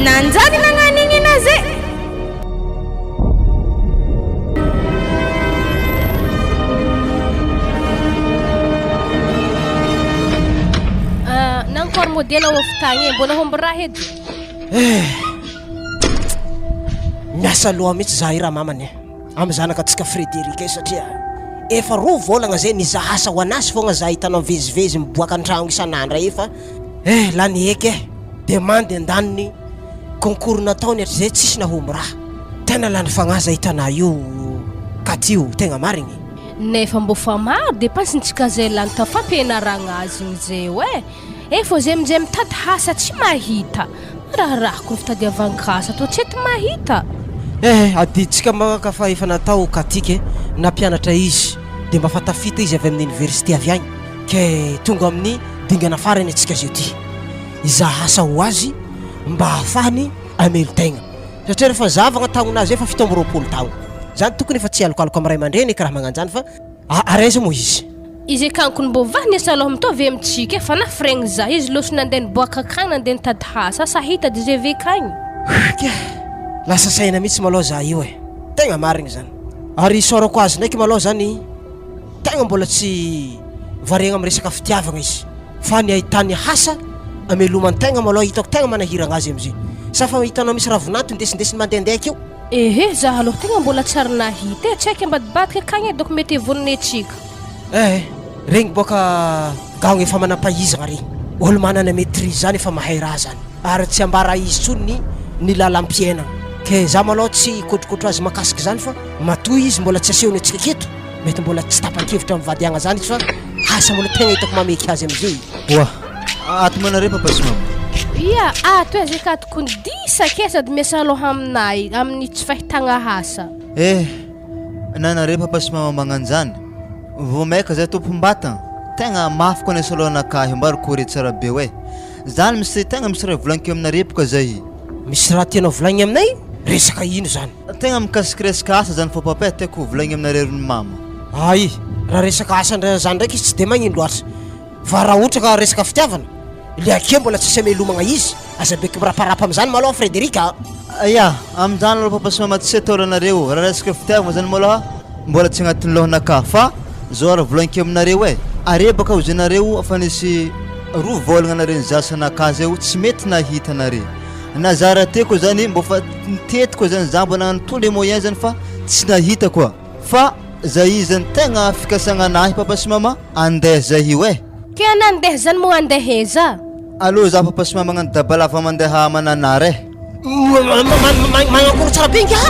nanjany nagnanigny anazy nankory modèle ofitagny mbola homby raha edy miasa aloha mihitsy za i raha mamany amy zanaka atsika Frédéric satria efa roa volagna zay nizaha asa ho anazy fogna za hitanao mivezivezy miboaka an-tragno isan'andra efa lany eky demande andaniny concours nataony hatry zay tsisy nahomby raha tena lany fagnaza hitana io katio tegna marigny nefa mbo fa maro dépensentsika zay lany tafampianaragna azy igny zay efa zay amizay mitady hasa tsy mahita raha koa fitadiavan-kasa toa tsy ety mahita aditsika maka fa efa natao katike nampianatra izy dia mba fatafita izy avy amin'ny université avy agny ke tonga amin'ny dingana farany atsika jeudi izaha asa ho azy mba hafahany amelo tegna satria rehefa zavagna taognazy efa 17 taogno zany tokony efa tsy alokaloka amin'ny ray aman-dreny ka raha magnanjany fa araiza moa izy akankony mbo vahany asa aloha mitovy amitsika fa nafregny za izy loso nandeha niboaka akagny nandeha nitady hasa asa hita de zay vekagny lasa saina mihitsy malôha za io tegna marigny zany ary sorako azy ndraiky malôha zany tegna mbola tsy variagna amin'ny resaka fitiavagna izy fa ny ahitany hasa amelomany-tegna malôha hitako tegna manahiragna azy amizay sa fa hitanao misy ravinato indesindesiny mandehandeha io za aloha tegna mbola tsy ary nahita tsy aiky ambadibadika akagny doko mety evoniny atsika regny boka gagno efa manam-pahizagna regny olo manana maîtrise zany efa mahay raha zany ary tsy ambara izy tsony ny lalam-piainagna ke za malôha tsy kotrokotro azy makasiky zany fa matoy izy mbola tsy asehony atsika keto mety mbola tsy tapa-kevitra mivadiagna zany izy fa asa mbola tegna hitako mameky azy amizay ato manare papasy mama ato zay ka tokony disake sady miasa aloha aminay amin'ny tsy fahitagna hasa nanare papasy mama magnanjany vao maika zay tompom-batagna tegna mafy koa nasa alohanakahy mbary kore tsara be zany misy tegna misy raha volagniko aminare boka zay misy raha tianao volagny aminay resaka ino zany tegna mikasikaresaka asa zany fa papa tiako volagny aminare rony mama raha resaka asa zany ndraiky izy tsy de magnino loatra fa raha ohatra ka resaka fitiavana le ake mbola tsy amelomagna izy aza beky miraparapa am'zany malôha Frédéric am'zany aloha papasy mama tsy atao ranareo raha resaka fitiavana zany malôha mbola tsy agnatin'ny lohana fa zao raha volagniko aminareo are baka ho zanareo fa nisy roa volagna nareny zasanaka zay tsy mety nahita nare nazara teko zany mbo fa nitetiko zany za mbo nagnano tous les moyens zany fa tsy nahita koa fa zay zany tegna fikasagna anahy papasy mama andeha zay io ke anandeha zany mo andeheza aloha za papasy mama magnano dabalava mandeha mananara magnakory tsara be nga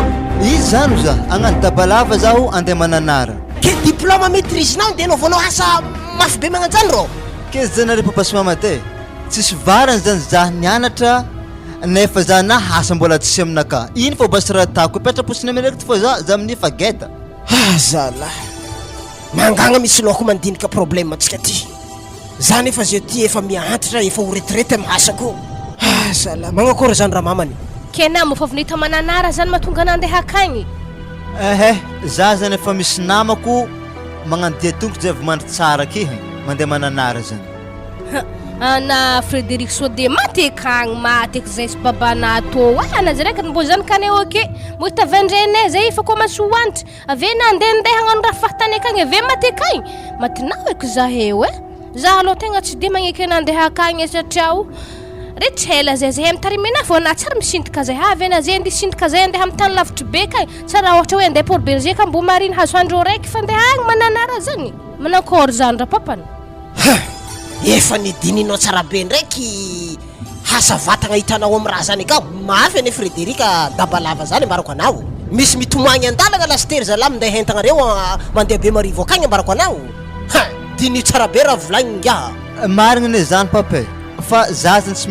izy zany za agnano dabalava zaho andeha mananara ke diplôme maîtrise nao de anao vonao asa mafy be magnanjany rô ke zanare papasy mama te tsisy varany zany za nianatra nefa za na hasa mbola tsisy aminaka ino fa basy raha tako petraposiny amin'reky fa za amin'ny fa geta zala mangagna misy loko mandinika problème atsika ty za nefa zay ty efa miantatra efa ho retraite amin'ny hasako zala magnakory zany raha mamany ke na mofa vinita mananara zany mahatonga nandeha akagny za zany efa misy namako magnano dia tongotra zay vomandry tsara ke mandeha mananara zany na Frédéric Sode matekagny mateky zay sy babana tô anazy raiky mbo zany kane oke mo hitavandrenay zay fa koa masoantry ave nandehandeha hagnano raha fahatany akagny ave matekagny matinao eky zaheo za aloha tegna tsy de magneky nandeha akagny satria retrela zay mitarimiana fô na tsara misintaka zay avy na zay andeha sintaka zay andeha amin'ny tany lavitry be kay tsara ohatra hoe andeha Port Berger ka mbo mariny hazo andro raiky fa andeha agny mananara zany manakory zany raha papany efa nidininao tsara be ndraiky hasa vatagna hitanao amin'ny raha zany ka mafy ane Frédéric dabalava zany ambarako anao misy mitomagny andalagna lastery zala minday hentanareo mandeha be marivo akagny ambarako anao dini tsara be raha volagniny nga marigny ane zany papa fa za zany tsy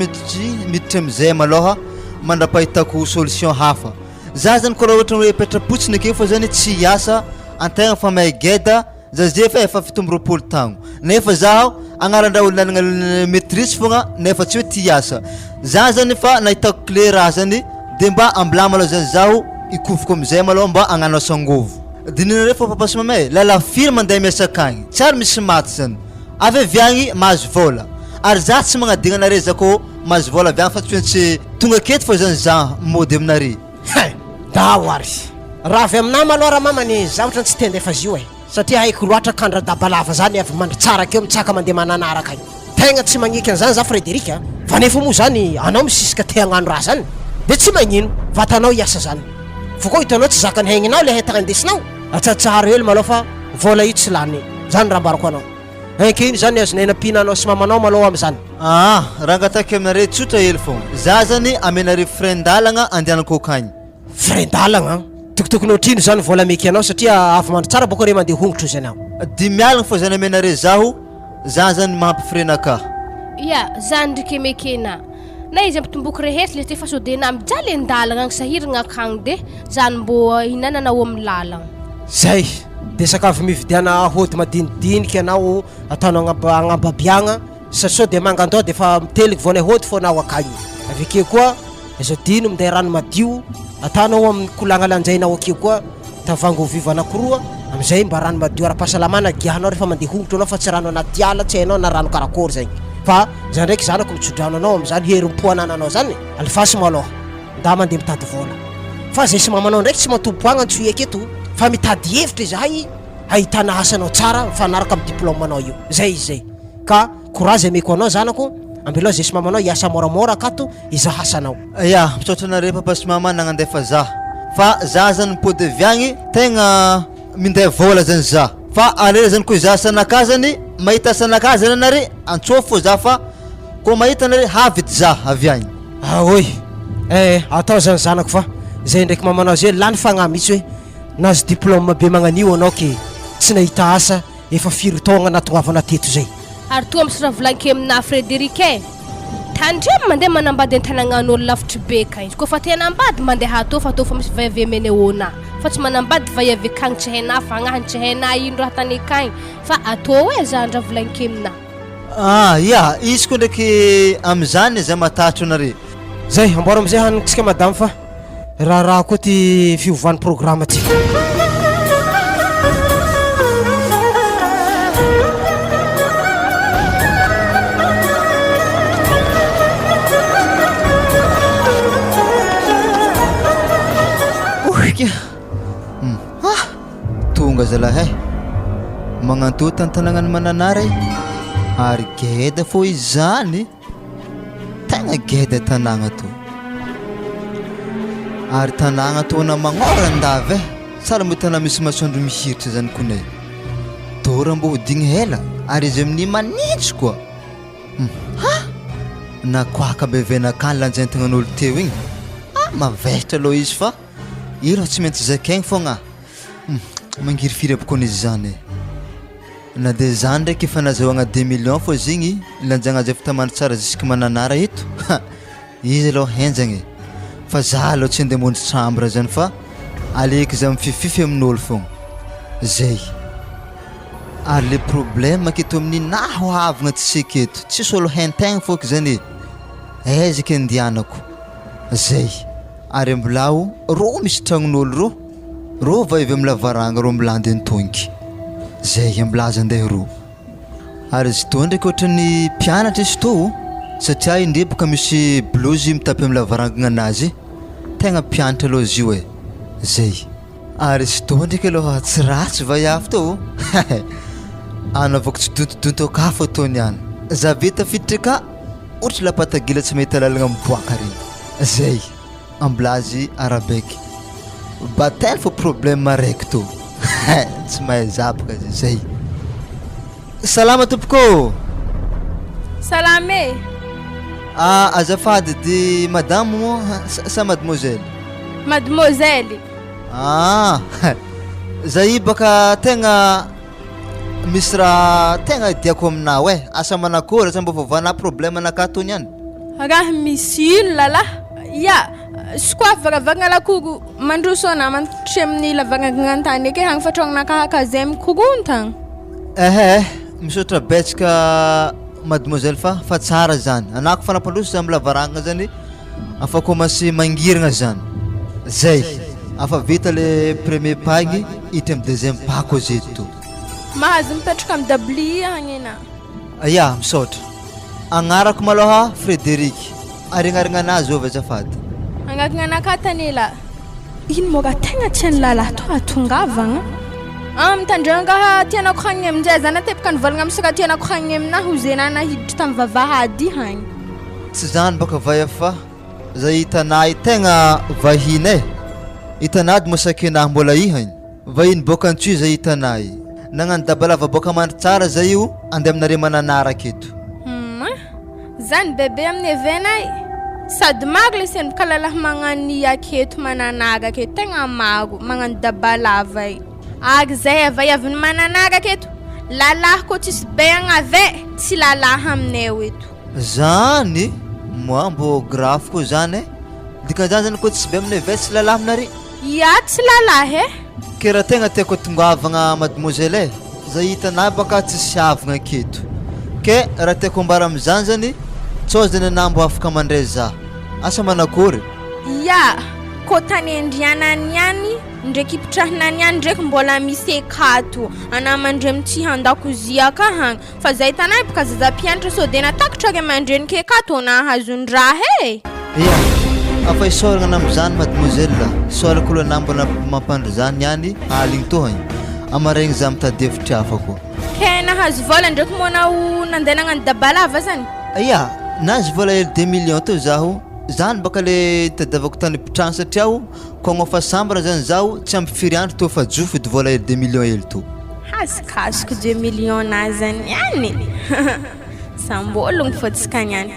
miditra amizay malôha mandrapahitako solution hafa za zany koa raha ohatra hoe petrapotsiny ake fa zany tsy hiasa antegna fa mahay geda za zay fa efa 17 tagno nefa zaho agnarandra olo nanagna maîtrise fogna nefa tsy hoe ty hiasa za zany fa nahitako clé raha zany de mba ambla malôha zany zaho ikofoko amizay malôha mba agnano asangovo dinina refa papasy mamay lala firy mandeha miasa akagny tsy ary misy maty zany avy aviagny mahazo vola ary za tsy magnadigna nare zako mahazo vola avy agny fa tsy tonga aketo fa zany za mody aminary. Dahoary raha avy aminah maloha raha mamany zavatra tsy tendefa zio satria haiko loatra kandra dabalava zany avy mandry tsara keo mitsaka mandeha mananaraka agny. Tegna tsy magniky an'izany za Frédéric fa nefa moa zany anao misisika te hagnano raha zany de tsy magnino vatanao hiasa zany fa koa hitanao tsy zakany haigninao le hetaka indesinao atsatsara hely maloha fa vola io tsy lany zany raha mbarako anao ankino zany azonay nampinanao sy mamanao maloha am'zany. Raha ngatake aminare tsotra hely fô za zany amenare frein-dalagna andehanako akagny. Frein-dalagna tokotokony ohatrino zany vola meky anao satria avy mandry tsara boko re mandeha hongotro izy anao. 10 alina fô zany amenare zaho za zany mahampy frein-naka. Ya zany ndriky mekena na izy ampitomboky rehetra le tefa sodena mijaly an-dalagna agny sahiragna akagny de zany mbô hinananao amin'ny lalagna zay de sakafo mividiana hody madinidinika anao ataonao agnababiagna satria de mangandao de fa miteliky vonay hody fô anao akagny avekeo koa izo dino minday rano madio ataonao amin'ny kolagna lanjainao akeo koa tavango vivo anakoroa amizay mba rano madio ara-pahasalamana giahanao rehefa mandeha hongotro anao fa tsy rano anaty ala tsy hainao na rano karakory zay fa za ndraiky zanako mitsodrano anao am'zany herim-po anananao zany alifasy maloha nda mandeha mitady vola fa zay sy mamanao ndraiky tsy matompo agny antsoy aketo fa mitady hevitra izahay ahitana asanao tsara mifanaraka amin'ny diplôme anao io zay izy zay ka courage ameko anao zanako ambeloha zay sy mamanao hiasa moramora akato izaha asanao. Ya misaotra anare papa sy mama nagnandefa za fa za zany mipody avy agny tegna minday vola zany za fa anare zany koa izaha sanaka zany mahita sanaka zany anare antsofo fô za fa koa mahita anare havity za avy agny. Oy atao zany zanako fa zay ndraiky mamanao zay lany fagnahy mihitsy hoe nazo diplôme be magnanio anao ke tsy nahita asa efa firy taogna natoavana teto zay ary toa misy raha volanky amina Frédéric tandremo mandeha manambady an-tanagnan'olo lavitry be kay koa fa tena ambady mandeha atao fa atao fa misy vaiavy ameneona fa tsy manambady vaiavy akagny tsy hainah fagnahy tsy hainah ino raha tany akagny fa atao zany raha volanky amina. Ya izy koa ndraiky am'zany zay matatro anare zay amboara am'izay hanitsika madame fa raha koa ty fiovany programme ty. Tonga zalahy magnanto tantanagnany mananara ary geda fô izy zany tegna geda tanagna to ary tanagna to na magnora andavy tsara mbo tana misy masoandro mihiritra zany konay dora mbo hodigny hela ary izy amin'ny manitsy koa na koaka be venakany lanjaintagnan'olo teo igny mavestra aloha izy fa iro tsy maintsy zakaigny fogna mangirifiry abokonizy zany na de zany ndraiky efa nazahoagna 2 millions fô zigny lanjagna azy efa tamandry tsara jusque mananara eto izy aloha henjagny fa za aloha tsy andeha mondry chambre zany fa aleky za mififify amin'olo fogna zay ary le problème aketo amin'ny nahoavagna tsy aketo tsisy olo hentegna foky zany ezaka andianako zay ary ambilao ro misy tragnon'olo ro vaivy amin'ny lavaranga ro milandy antongy zay ambilaza andeha ro ary izy to ndraiky ohatrany mpianatra izy to satria indrebaka misy blouse mitapy amin'ny lavarangana anazy tegna mpianatra aloha izy io zay ary izy to ndraiky aloha tsy ratsy vaiafy to anaovako tsy dontodonto ka fô tony any za vita fiditra ka ohatry lapatagila tsy mahita lalagna miboaka regny zay amblazy arabeky batel fo problème araiky to tsy mahay zapaka zay salama tompoko salame azafady de madame mo sa mademoiselle zay baka tegna misy raha tegna diako aminao asa manakôry sa mba vovana problème anaka tony any raha misy ino lalahy ya sikoa varavagna lakoro mandroso ana mantry amin'ny lavagnagnantany ake hagny fatrognanakahaka zay mikorontagna misaotra betsaka mademoiselle fa tsara zany anako fanampandroso za amin'ny lavarangana zany afa commencé mangiragna zany zay afa vita le premier pagny hitra amin'ny deuxième pas koa zay to mahazo mipetraka amin'ny dabli agny ena ya misaotra agnarako maloha Frédéric arignarigna anazy ova azafady. Agnatina anaka tanela. Ino moga tegna tiany lalahy to atongavagna? Mitandranga tianako hagny aminjay zany atepaka nivolagna amsaka tianako hagny aminahy ho zena nahiditra tamin'ny vavahady hagny. Tsy zany baka vaya fa zay hitanay tegna vahiny e. Hitanady mosakenahy mbola ihany. Vahiny boka antsoy zay hitanay. Nagnano dabalava boka mandry tsara zay io andeha aminare mananaraka eto. Zany bebe amin'ny evenay. Sady mago le seny boka lalahy magnano aketo mananaga aketo tegna mago magnano dabalava io. Ag zay avay avy ny mananaga aketo. Lalahy ko tsisy be agnave tsy lalahy aminay eto. Zany moi mbo grave ko zany e. Dikan'izany zany ko tsisy be aminay ve tsy lalahy aminare? Ya tsy lalahy e. Ke raha tegna tiako tongavagna mademoiselle e. Zay hitanay baka tsisy havagna aketo. Ke raha tiako ambara am'izany zany tsao zany anah mbo afaka mandray za. Asa manakory? Ya, ko tany andrianany ihany ndraiky ipitrahanany ihany ndraiky mbola misy akato anah mandray mitsy handakozia ka hagny fa zay tanay baka zaza-pianatra so de natakatra ake mandreny ke akato nahazony raha e. Ya, afa isoragna am'izany mademoiselle. Isorako lo anah mbola mampandry zany ihany aligny tohany. Amaregny za mitady hafa koa. Ke nahazo vola ndraiky mona nandeha nagnano dabalava zany? Ya, nahazo vola hely 2 millions to zaho. Zany baka le tadiavako tany pitrano satria kogno fa sambara zany zaho tsy ampifiry andro to fa jofody vola hely 2 millions hely to. Hazokazoko 2 millions na zany ihany. Sambologno fotsika niany.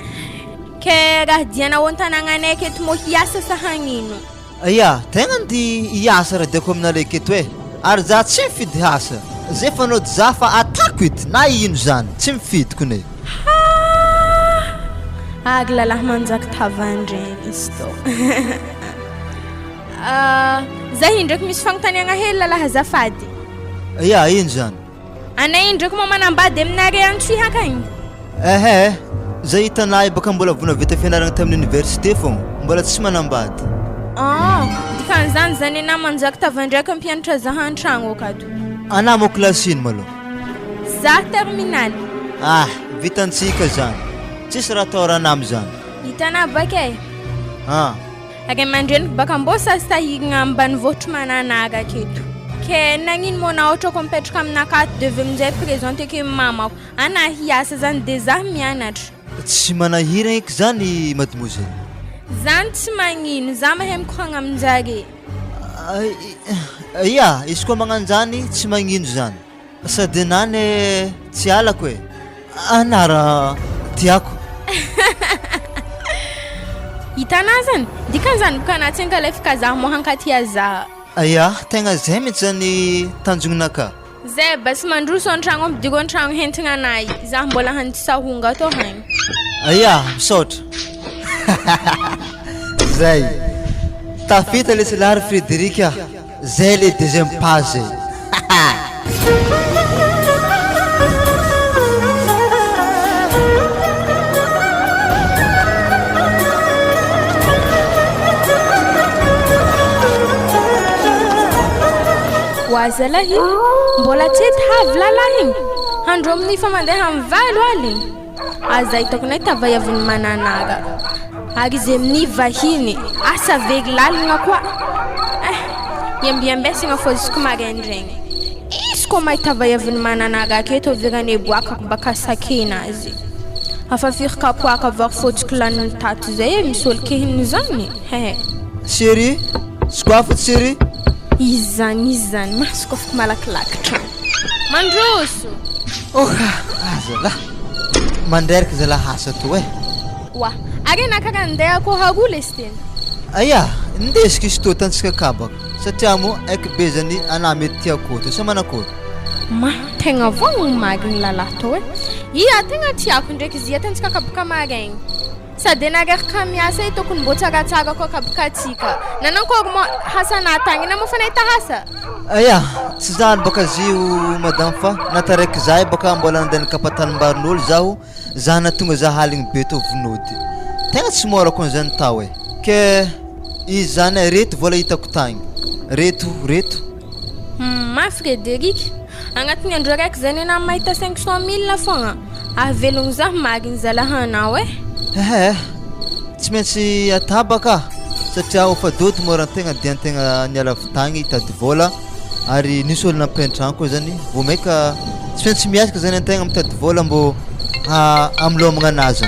Ke raha diana on-tanagnanay aketo mo hiasa sa hagnino? Ya, tegna ndi hiasa raha diako aminareo aketo e. Ary za tsy mifidy hasa. Zay fanao za fa atako ity na ino zany tsy mifidy kone. Ag lalahy manjaka tavandreny izy to. Zay ndraiky misy fagnontaniagna hely lalahy azafady. Ya, ino zany? Anay ndraiky mo manambady aminare antsoy hakagny? Ehe, zay hitanay baka mbola vona vita fianaragna tamin'ny université fogna, mbola tsy manambady. Dikan'izany zany anah manjaka tavandraika mpianatra zaha an-tragno akato. Anah mo klasy ino malo? Za terminal. Vitantsika zany. Tsisy raha atao raha anamy zany. Hitanah baka e. Ake mandrenik baka mbosa sahigna ambany vohitry mananaga aketo. Ke nagnino mo na ohatra ko mipetraka aminakato devy aminjay présente ke mamako. Anah hiasa zany de zaho mianatra. Tsy manahirana eky zany mademoiselle. Zany tsy magnino, za mahay mikoragna aminjare. Ya, izy koa magnano zany tsy magnino zany. Sady nane tsy alako e. Anara tiako. Hitanah zany, dikan'izany boka anaty ankalefaka zaho mo hankatia zaho. Ya, tegna zay mitsy zany tanjongnaka. Zay basy mandroso an-tragno ampidigo an-tragno hentigna anay. Zaho mbola handisahonga to hagny. Ya, misaotra. Zay. Tafita le Silary Frédéric. Zay le deuxième page. Wazalahi, mbola tsy havy lalahy. Handro amin'ny fa mandeha amin'ny valo aligny. Azay tokonay tavayaviny mananaga. Ary izy amin'ny vahiny, asa veg lalina koa. Yambiambesina fo isiko maraindraigny. Isko mahitavayaviny mananaga aketo virane boakako baka sakena azy. Afafiry kapoaka var fotsiko laniny tato zay misy olo kehiny zany. Chérie, sikoafo chérie. Izy zany masoko afaka malakilakitra. Mandroso. Azala. Mandreraka zala hasa to e. Wa, are nakaka andeha ko hagule steny. Aya, ndesika izy to tansika kabaka. Satria mo ek be zany anah mety tiako to sa manakory. Ma tegna vogno magny lalahy to e. Ia tegna tiako ndraiky izy atansika kabaka magny. Sady nagaraka miasa ito tokony mbo tsaratsara koa kabakatsika. Nanankory mo hasa natagny na mo fa nahita hasa. Aya, tsy zany baka zio madame fa nataraiky zay baka mbola nandeha nikapatanim-barin'olo zaho zana tonga za haligny be to vonody. Tegna tsy mora koa zany tao e. Ke izy zany reto vola hitako tagny. Reto. Ma Frédéric, agnatin'ny andro raiky zany na mahita 500 000 fogna. Avelogno za magny zalahanao e. tsy maintsy atabaka satria ofadoty morantegna dia antegna niala vitagny hitady vola ary nisy olona ampentragno koa zany vao maika tsy maintsy miasaka zany antegna mitady vola mbo amilomagna anazy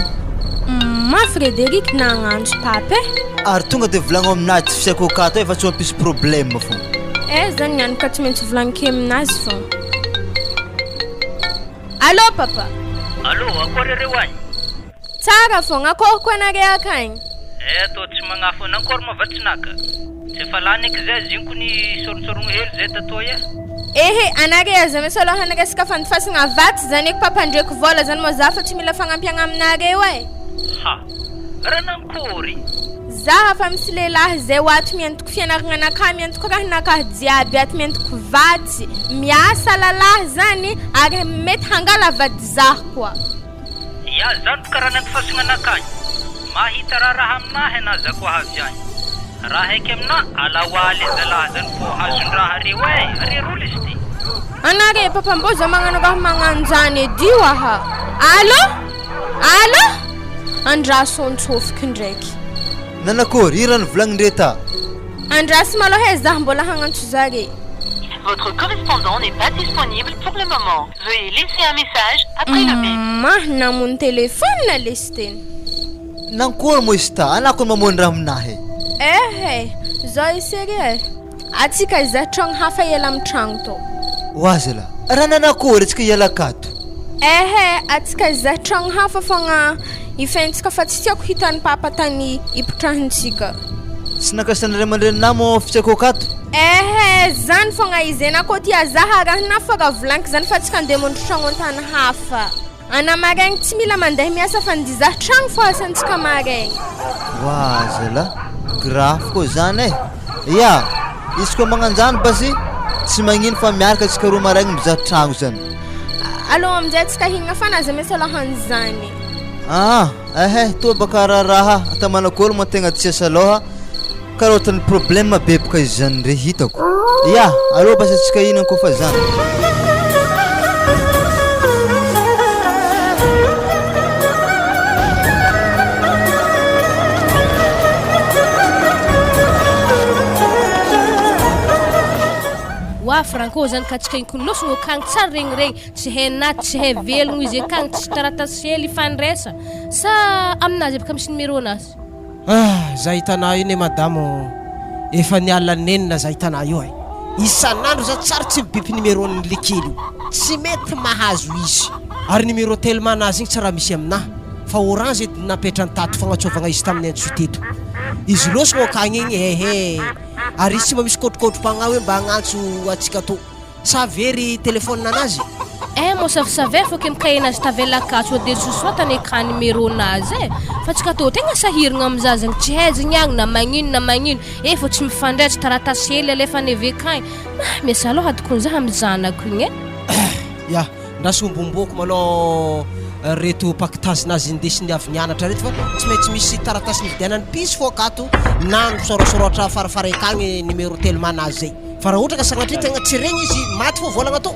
ma Frédéric nagnandro pape ary tonga dia volagno aminazy tsy fisiako akato efa tsy mampisy problème fo zany niany ka tsy maintsy volagnike aminazy fô allô papa allô akory reo agny tsara fogna akory koa anare akagny tô tsy magnafo an'akory mavatsinaka tsy efa lany eky zay zinko ny soronsorogno hely zay tatoy ehe anare aza misoloha naresaka fandifasagna vaty zany eky papa ndraiky vola zany mo za fa tsy mila fagnampiagna aminareo ha raha nankory zaha fa misy lehilahy zay hoato miantoko fianaragna anakah miantoko raha nakahy jiaby ato miantoko vaty miasa lalahy zany ary mety hangala vady zaho koa ya zany boka raha nandifasagna anakagny mahita raha aminahy anaza koa havy agny raha eky amina alahoaly zalahy zany fo azon-draha reo reroly izy ty anare papa mbo za magnano raha magnano zany edy aha allo andraso ontsofiko ndraiky nanakory irany volagnindre ta andrasy maloha zaho mbola hagnantso zare Votre correspondant n'est pas disponible pour le moment. Veuillez laisser un message après le bip. Mahna mon téléphone na listin. nankory mo izy ta anako mamoany raha aminahy zao isery atsika za tragno hafa ela amin'ny tragno to oazala raha nanakory atsika hiala akato atsika za tragno hafa fogna ifaintsika fa tsy tiako hitany papa tany ipitrahintsika tsy nakasanare mandrenamo fitiako akato zany fogna izy anako tia zaha raha nafaga volaniko zany fa tsika andeha mondro tragno antany hafa ana maraigny tsy mila mandeha miasa fa ndizaha tragno fo asantsika maraigny oazala grafy koa zany ya izy koa magnano zany basy tsy magnino fa miaraka atsika roa maraigny mizaha tragno zany aloha amin'izay atsika hinagna fa naza miasalohan zany to baka raha atamanakolo mo tegna tsy asa aloha karaha ohatrany problème be boka izy zany re hitako ya aloha basy atsika hinagna koa fa zany wa franco zany ka tsika inkonosogno akagny tsara regny tsy hay naty tsy hay velogno izy akagny tsy taratasy hely ifandraisa sa aminazy baka misy numéro anazy za hitanao iny madamo efa niala nenina za hitanao io isanandro za tsara tsy mibipy numéro ny lekely tsy mety mahazo izy ary numéro tellement anazy igny tsy raha misy aminahy fa orange edy napetrany tato fagnatsovagna izy tamin'ny andro teto izy losogno akagny igny ary izy tsy mba misy kotrokotrom-pagna hoe mba hagnantso atsika to sa very telefône anazy mo savasave fô ke mikaina azy tavela akatso de sosoatany eka numéro anazy fa tsika to tegna sahiragna amizazagny tsy haizagny agny na magnino fô tsy mifandray tsy taratasy hely alefa neve akagny miasa aloha adokony amy zanako igny ya ndasombomboako malô reto pakitazinazy indesiny avy nianatra reto fa tsy maintsy misy taratasy nividianany pisy fô akato na misorosorotra farafara akagny numéro tellement anazy zay fa raha ohatra ka sagnatry tegna tsy regny izy maty fô volagna to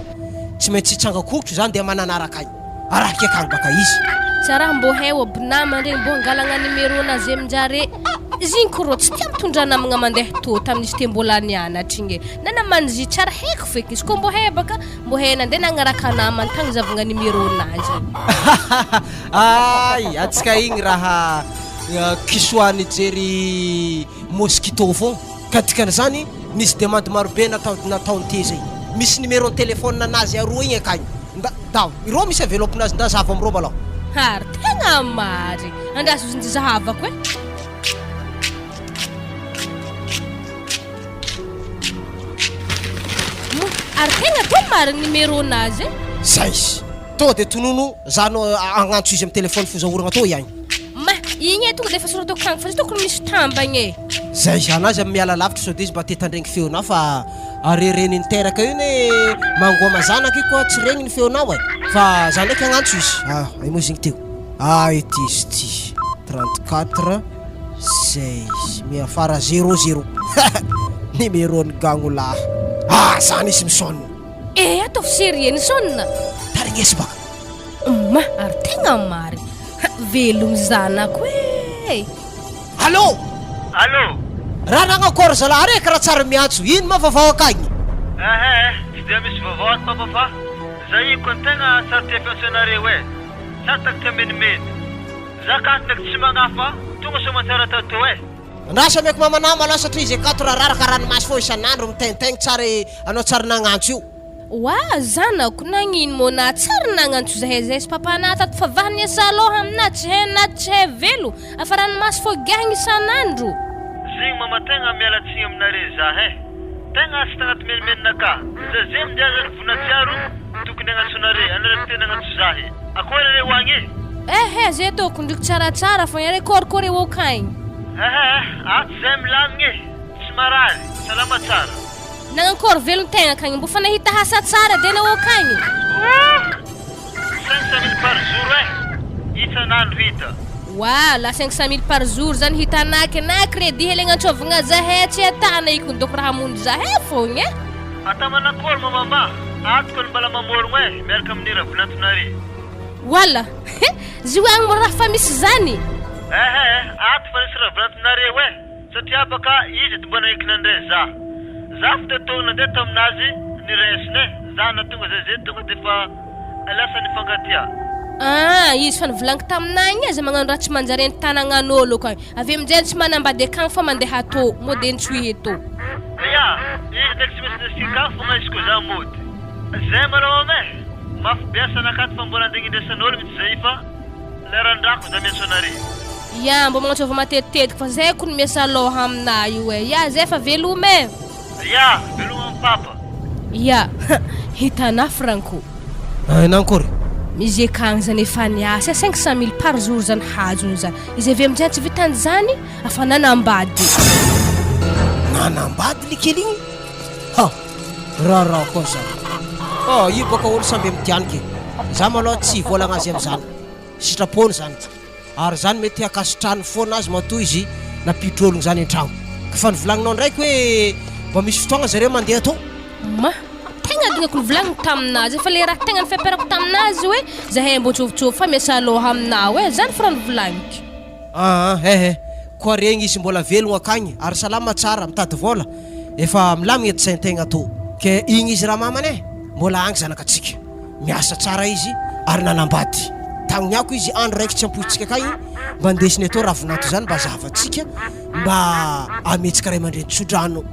tsy maintsy tsangakokotro zany de mananaraka agny araky akagny baka izy tsaraha mbo hay obinama regny mbo angalagna numéro anazy aminjare ziny korô tsy tia mitondra namagna mandeha to tamin'izy te mbola nianatra igny nanamany zy tsara haiko feky izy koa mbo hay baka mbo hay nandeha nagnaraka namany tagny zavagna numéro anazy ay atsika igny raha kisoany jery mosquito fô ka dikan'izany nisy demande marobe nataony te zay misy numéro téléphone anazy aroa igny akagny daw irô misy enveloppe nazy ndazava amrô malô ary tegna mary andraso izy zahavako ary tegna to mariny numéro anazy zay izy to de tonono zano agnantso izy amy telefôny fozahoragna to iagny igny tonga de efa soratako agny fa zy tokony misy tambagny zay anazy amy miala lavitra sao de izy mba te tandregny feonao fa arereniny teraka iny mangoma zanaka io koa tsy regny ny feonao fa za ndraiky agnantso izy mo zegny teo ity izy ty 34 6 miafara 00 numéro ny gagnolahy zany izy misônina ataovy serie ny sônina tarignesy baka ary tegna mary velogno zanako Allô? Allô? Raha nagnakory zalahy raiky raha tsara miantso. Ino ma vaovao akagny? Tsy dia misy vaovao ato papa fa zay ko an-tegna sary tia pensionnaire e. Sary takika menimeny. Za ka ndraiky tsy magnafa tonga somantsara tato e. Ndrasa meko mamanao malao satria izy akato raha raraka ranomasy fô isan'andro mitaintaigny tsara anao tsara nagnantso io. Wa zanako nagnino mo na tsara nagnantso zahay sy papa natato fa vahany aloha amina tsy hay velo afa ranomasy fô gahigny isan'andro. Zegny mama tegna miala tsiny aminare za tegna tsy tagnaty menimenina ka za zay mindiazany vonatsiaro tokony agnatsonare anare tena agnatsy zahy akory re hoagny zay toko ndriky tsaratsara fa yare korikory eo kaigny ato zay milamigny tsy marary salama tsara nagnakory velogny tegna kagny mbo fa nahita hasa tsara dena eo kaigny 500 000 par jour isan'andro hita la 500 000 par jour zany hitanaky na crédit hely agnantsovagna zahay tsy atana ikony doko raha mondo zahay fogny ata manakory mamama ato kony mbala mamorogno miaraka amin'ny raha volantonare wala zioagny mo raha fa misy zany ato fa nisy raha volantonare satria baka izy ty mbona ikinandre za fa togna nandeha taminazy niresiny za na tonga zay tonga defa lasa nifangatia izy fa nivolagny taminagny za magnano raha tsy manjary tananan'olo koa avy amin'izay tsy manambady akagny fa mandeha atô modeny tsy heto izy ndraiky tsy misy nisika fogna izy ko za mody zay malao mafy biasa nakaty fa mbola andeha indresan'olo mitsy zay fa lerandrako za miatsonare mbo magnatsova matetitetiky fa zay ko miasa aloha amina io zay fa velomy velomy amin'ny papa hitana franco nankory misy akagny zany efa niasa 500 000 par jour zany hajony zany izy avy amin'izay tsy vitany zany afa nanambady likely igny raha koa zany io baka olo samby mitianiky za maloha tsy volagna azy am'zany sitrapony zany ary zany mety akasitrano foana azy matoa izy napitrologno zany an-tragno fa nivolagninao ndraiky hoe mba misy fotoagna zareo mandeha atô tegna dignako nivolagny taminazy fa le raha tegna nifampiarako taminazy hoe zahay mbo tsovitsovy fa miasa aloha aminao zany fa raha nivolagniko koa regny izy mbola velogno akagny ary salama tsara mitady vola efa milamigny ety saintegna atô ke igny izy raha mamany mbola agny zanakatsika miasa tsara izy ary nanambady tagnony ako izy andro raiky tsy ampoitsika akagny mba ndesiny atô raha vonato zany mba zavatsika mba ametsika ray aman-dreny tsodrano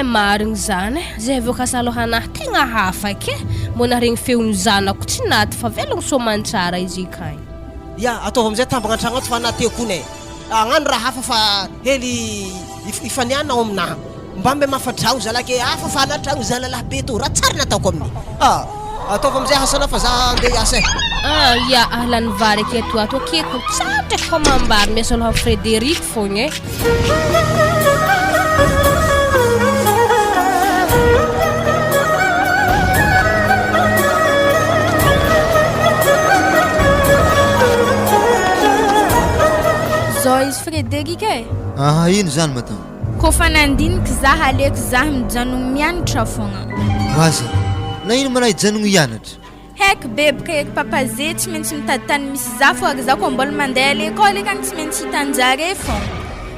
marigny zany zay voakasa alohanahy tegna hafaky mona regny feony zanako tsy naty fa velogny somantsara izy ikagny ataova amizay tambagna an-tragno ato fa natekony agnano raha hafa fa hely ifanianao aminahy mba mbe mafadragno zalaky fa natragno zalalahy be to raha tsara nataoko aminy ataova amizay hasana fa za andeha hiasa ahlany vary aketo ato akeko tsatraky fa mambary miasa aloha Frédéric fogny zao izy Frédéric ino zany matao ko fa nandiniky za aleko za mijanogno mianatra fogna aza na ino mana hijanogno hianatra heky bebika eky papa zay tsy maintsy mitady tany misy za fô ary za koa mbola mandeha l'école ekany tsy maintsy hitanjare fogna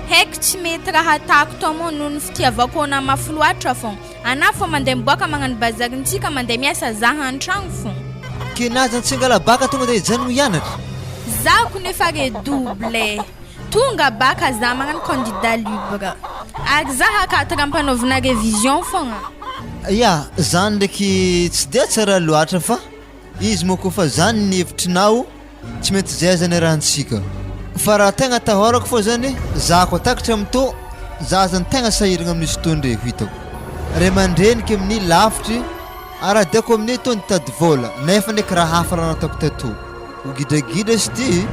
heky tsy mety raha atako to moa noho ny fitiavako na mafy loatra fogna ana fô mandeha miboaka magnano bazarintsika mandeha miasa za an-tragno fogna ke na zany tsy angala baka tonga dia hijanogno hianatra zako nefa redouble tonga baka za magnano candidat libre ary za hakaty raha mpanaovina révision fogna zany ndraiky tsy dia tsara loatra fa izy moa koa fa zany ny hevitrinao tsy mety zay zany rahantsika fa raha tegna tahorako fô zany za koa takatra amito za zany tegna sahiragna amin'izy tondre hitako ray aman-drenika amin'ny lavitry ary diako amin'ny to nitady vola nefa ndraiky raha hafa raha nataoko tato hogidragidra sy ty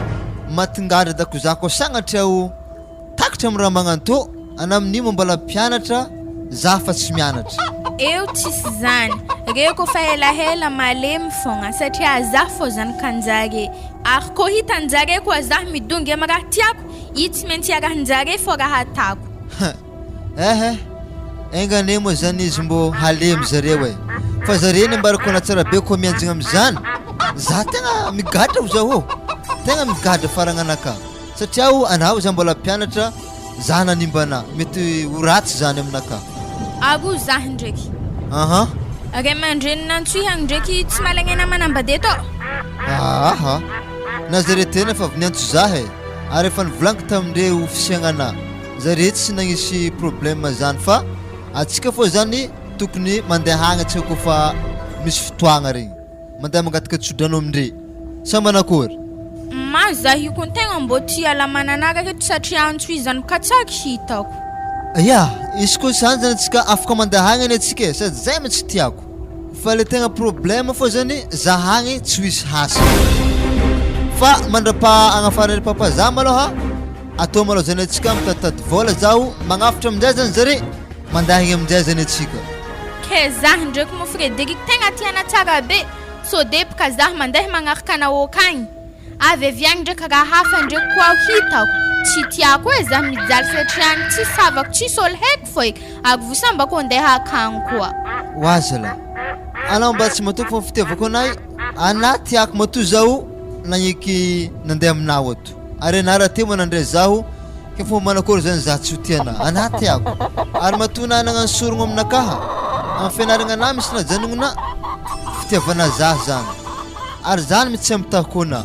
mahatongadra dako za koa sagnatra ho takatra amin'ny raha magnano to ana amin'io mbola mpianatra za fa tsy mianatra eo tsisy zany reo koa fa helahela malemy fogna satria za fô zany kanjare ary koa hitanjare koa za midongy amin'ny raha tiako i tsy maintsy arahanjare fô raha atako engane moa zany izy mbo halemy zareo fa zareny mbarako tsara be koa mianjagna am'izany za tegna migadra ho zaho tegna migadra faragnanaka satria anao za mbola mpianatra za nanimbana mety ho ratsy zany aminaka ago zah ndraiky aha ray aman-dreny nantsoihagny ndraiky tsy malagnena manambady eto aha nazaretena fa avy zah e ary efa nivolaniko tamindreo fisiagnana zare tsy nagnisy problème zany fa atsika fô zany tokony mandeha hagny atsika kofa misy fotoagna regny mandeha mangataka tsodrano amindre sa manakory ma zah io ko tegna mbô tia alamananaga aketo satria antsoizany katsaky hitako ya izy koa zany zany atsika afaka mandeha hagny any atsika e sady zay mitsy tiako fa le tegna problème fô zany za hagny tsy misy hasa fa mandrapa agnafarany papa za maloha atao maloha zany atsika mitatady vola zaho magnafatra aminjay zany zare mandeha hagny aminjay zany atsika ke zah ndraiky mo Frederic tegna tiana tsara be so depaka zah mandeha magnaraka anao akagny avy aviagny ndraiky raha hafa ndraiky koa hitako tsy tiako e zah mijaly satria tsy savako tsisy olo haiko foy ary vosambako andeha akagny koa oazala anao mba tsy matoko fa fitiavako anay ana tiako mato zaho nagniky nandeha aminao ato ary anara te manandray zaho ke fô manakory zany za tsy ho tiana ana tiako ary matona nagnano sorogno aminakaha amin'ny fianaragna ana misy najanonona fitiavana za zany ary zany mitsy amitako ana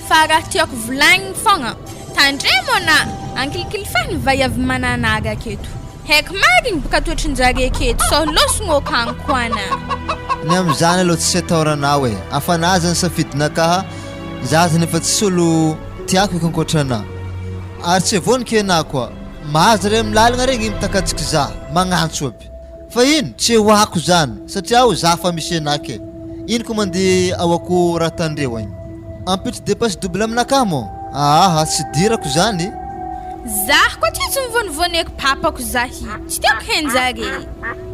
fa raha tiako volagniny fogna tandremo ana ankilikilifany vaiavy mananaga aketo haiko marigny boka toetrinjare aketo so losogno akagny koana ny am'izany aloha tsy ataoranao e afana zany safidinakaha za zany efa tsy olo tiako ikonkotrana ary tsy vonika ana koa mahazo re milalagna regny mitakatsika za magnantso aby fa ino tsy hoako zany satria aho za fa misy anake ino ko mandeha awako raha tandreo agny ampitry dépasse double aminakahy mo aha tsy dirako zany zah koa tsy mivonivoneko papako zahy tsy tiako henjare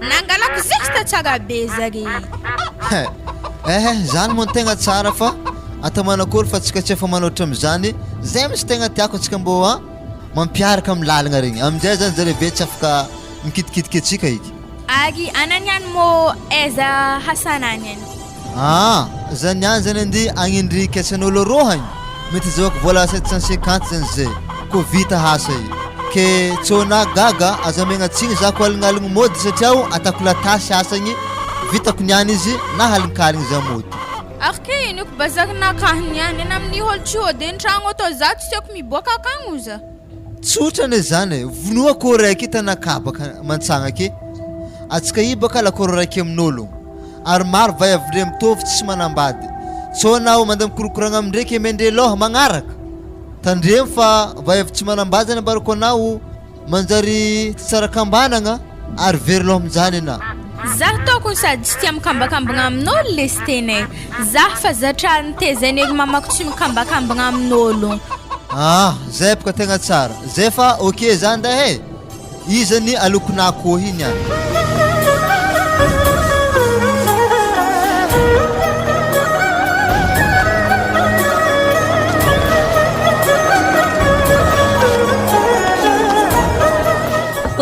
nangalako zesta tsara be zare zany mo tegna tsara fa atao manakory fa tsika tsy efa manoatra am'izany zay misy tegna tiako atsika mbô mampiaraka amin'ny lalagna regny amin'izay zany zare be tsy afaka mikitikitiky atsika iky ary ananiany mo aiza hasanany any zany any zany andi agnindry kesan'olo rohagny mety zahoako vola 750 zany zay ko vita hasa i ke tsona gaga aza megnatsiny za ko alignaligny mody satria o atako latasy asagny vitako niany izy na halinkaligny za mody arke ino ko bazarinakahiny any ena amin'ny olo tsy hody an-tragno atao za tsy tiako miboaka akagny oza tsotrane zany vonoako raiky hitanakabaka mantsagna ke atsika i baka lakoro raiky amin'olo ary maro vai avindre mitovy tsy manambady tsonao mandeha mikorokoragna amindreky amendre loha magnaraka tandremo fa vai avy tsy manambady zany ambarako anao manjary tsarakambanagna ary very loha aminjany ana zah toko sady tsy tia mikambakambagna amin'olo lesy tenay zah fa zatra nitezany ery mamako tsy mikambakambagna amin'olo zay boka tegna tsara zay fa ok zany da he izany alokonako iny any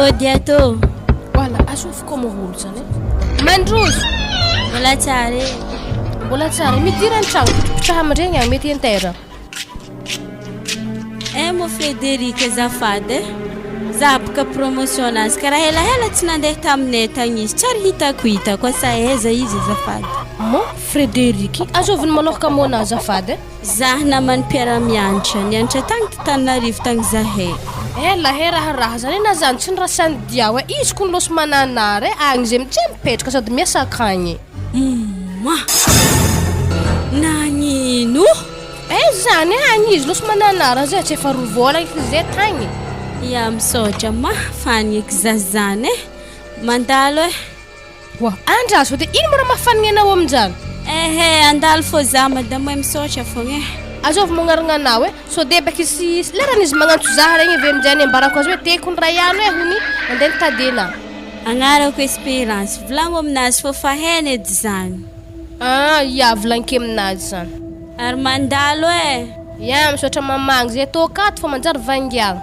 Ody atô Wala asofoko moholo zany Mandroso mbola tsara mbola tsara midira an-tragno pitraha amindregny mety intera mo Frederic azafady za boka promotion azy karaha helahela tsy nandeha taminay tagny izy tsary hitako asa aiza izy azafady mo Frederic azoviny maloka mona azafady zah namany mpiara-mianatra nianatra tagny Tananarivo tagny zahay laheraha zany na zany tsy nirasany diao izy ko nilosy mananary agny zay mitsy mipetraka sady miasa akagny nagnino zany agny izy losy mananary zay tsy efa rovola zay tagny ya misaotra mafany eky zazany mandalo wa andraso ode ino mora mafanigny anao aminjany andalo fô za madamo misaotra fogna azovy magnaragna so debaka izy lerany izy magnantso zaha regny avy aminjany ambarako azy hoe teko ny rayano hony mandeha nitadena agnarako Espérance volagno aminazy fô fa hainy edy zany ya volanike aminazy zany ary mandalo ya misaotra mamagny zay tô akato fa manjary vangiagna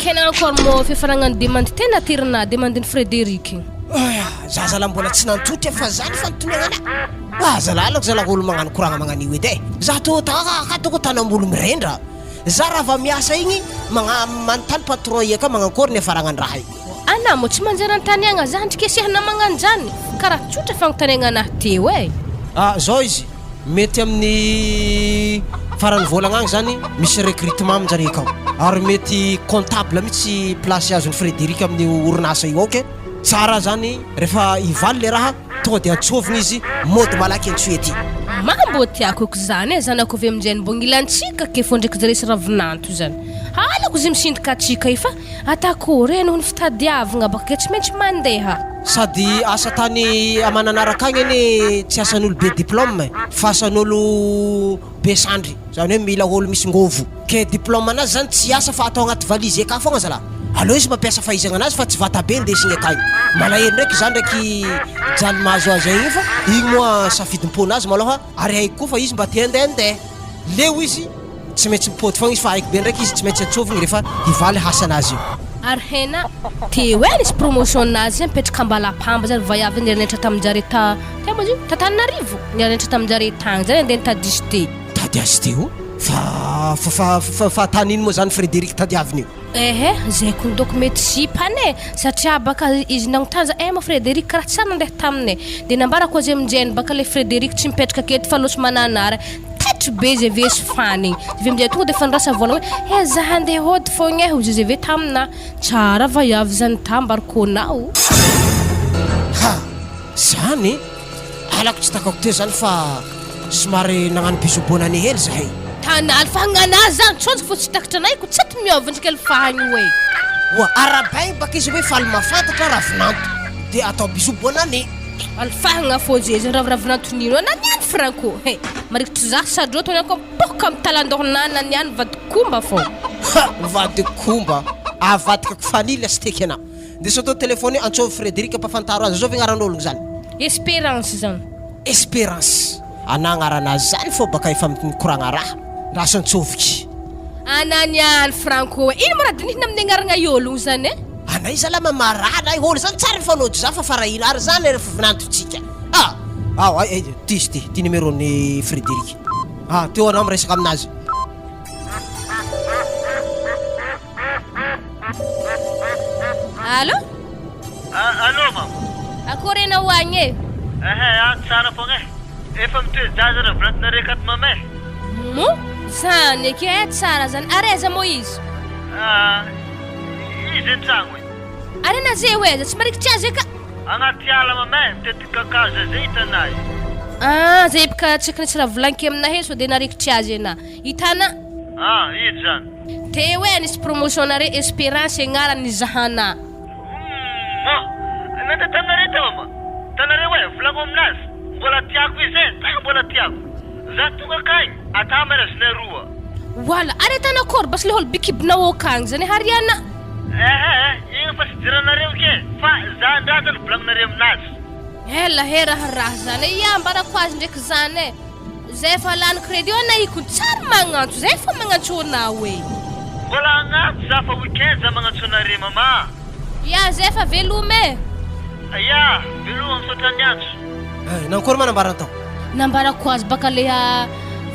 kena encore mo fifaragnany demande tena tirina demandeny Frederic zaza la mbola tsy nantotry fa zany fanontoniagna zalalako zalak'olo magnano koragna magnan'io edy za to katoko tanambolo mirendra za raha va miasa igny manontany patron eka magnakory ny afaragnany raha io ana mo tsy manjary antaniagna zany trikesihana magnano zany karaha tsotra fagnontaniagna anahy teo zao izy mety amin'ny farany volagna agny zany misy recrutement aminjare akao ary mety comptable mihitsy place azony Frédéric amin'ny orinasa io ok tsara zany rehefa ivaly le raha tonga de antsovigna izy mody malaky antsoety mambo tiakoko zany zanako avy aminjay mbo gnilantsika ke fo ndraiky zaresy ravinanto zany halako izy misindika atsika io fa atakory noho ny fitadiavagna baka tsy maintsy mandeha sady asa tany amananaraka agny eny tsy asan'olo be diplôme fa asan'olo be sandry zany hoe mila olo misy ngovo ke diplôme anazy zany tsy asa fa atao agnaty valizy eka fogna zala allo izy mampiasa fahaizagna anazy fa tsy vata be ndesigny akagny malahelo ndraiky zany ndraiky jaly mahazo azy igny fa igny moa safidim-pona azy maloha ary haiko koa fa izy mba te andehandeha leo izy tsy maintsy mipody fogna izy fa haiko be ndraiky izy tsy maintsy antsovigny rehefa hivaly hasanazy io ary hena teo nisy promotion nazy mipetraka ambalapamba zany vaiavy niarenetra taminjare tatanarivo niarenetra taminjare tagny zany andeha nitadisy te tady azy teo fa taniny moa zany Frédéric tadiaviny io zay kondoko mety sipane satria baka izy nagnotanza ma Frédéric karaha tsara nandeha taminay de nambarako azy aminjeny baka le Frédéric tsy mipetraka aketo fa loso mananara tatry be zay ve sy fanigny avy aminjay tonga de fandrasa vola hoe za handeha hody fogna hozy zay ve tamina tsara vaiavy zany tambarkonao zany alako tsy takako teo zany fa somary nagnano bisobonany hely zahay tanaly fahagnanazy zany tsonjy fo tsy takatra anayko tsy aty miovandrika elfahagny hoe oa arabaigny baka izy hoe faly mafantatra ravinanto de atao bisobonany alfahagna fô zay zany raviravinantonino naniany franco marikitry za sady rô tony ako mipoka amin'ny talandoronany naniany vadikomba fô vadikomba avadikako fanily asteky anao de soto telefone antsovy Frédéric mpafantaro azy zao ve agnaran'ologno zany espérance zany espérance anagnaranazy zany fô baka efa mikoragna raha rasa antsoviky ananiany franco ino mo raha dinihina amin'ny agnaragna iologno zany anay zala mamarana olo zany tsara fanôdy za fa farahina ary zany rehefa vinantotsika ty numéro-ny Frédéric teo anao miresaka aminazy allo allo mam akory anao agny tsara fogna efa mitoezaza ravinantonareo akato mamay mo zany ake tsara zany areza mo izy izy an-tragno arena zay hoeza tsy marikitry azy eka agnaty ala mamay mitety kakazo zay hitanazy zay baka tsika nisy raha volaniko aminay he so de narikitry azy ana hitana izy zany te hoe nisy promotion nare espérance agnarany zahana nande tanare te mama tanare hoe volagno aminazy mbola tiako izy mbola tiako za tonga akagny atamarasina roa wala aretana kory bas le holo bikibinao akagny zany hariana igny fa sy diranareo ke fa za ndrazany volagnonareo aminazy ela raha zany iambarako azy ndraiky zany zay fa lany crédit anaiko tsara magnantso zay fa magnantso anao hoe mbola agnantso za fa weekend za magnantso anareo mama zay fa velomy velomy misaotra ny antso nankory manambara tao nambarako azy baka leha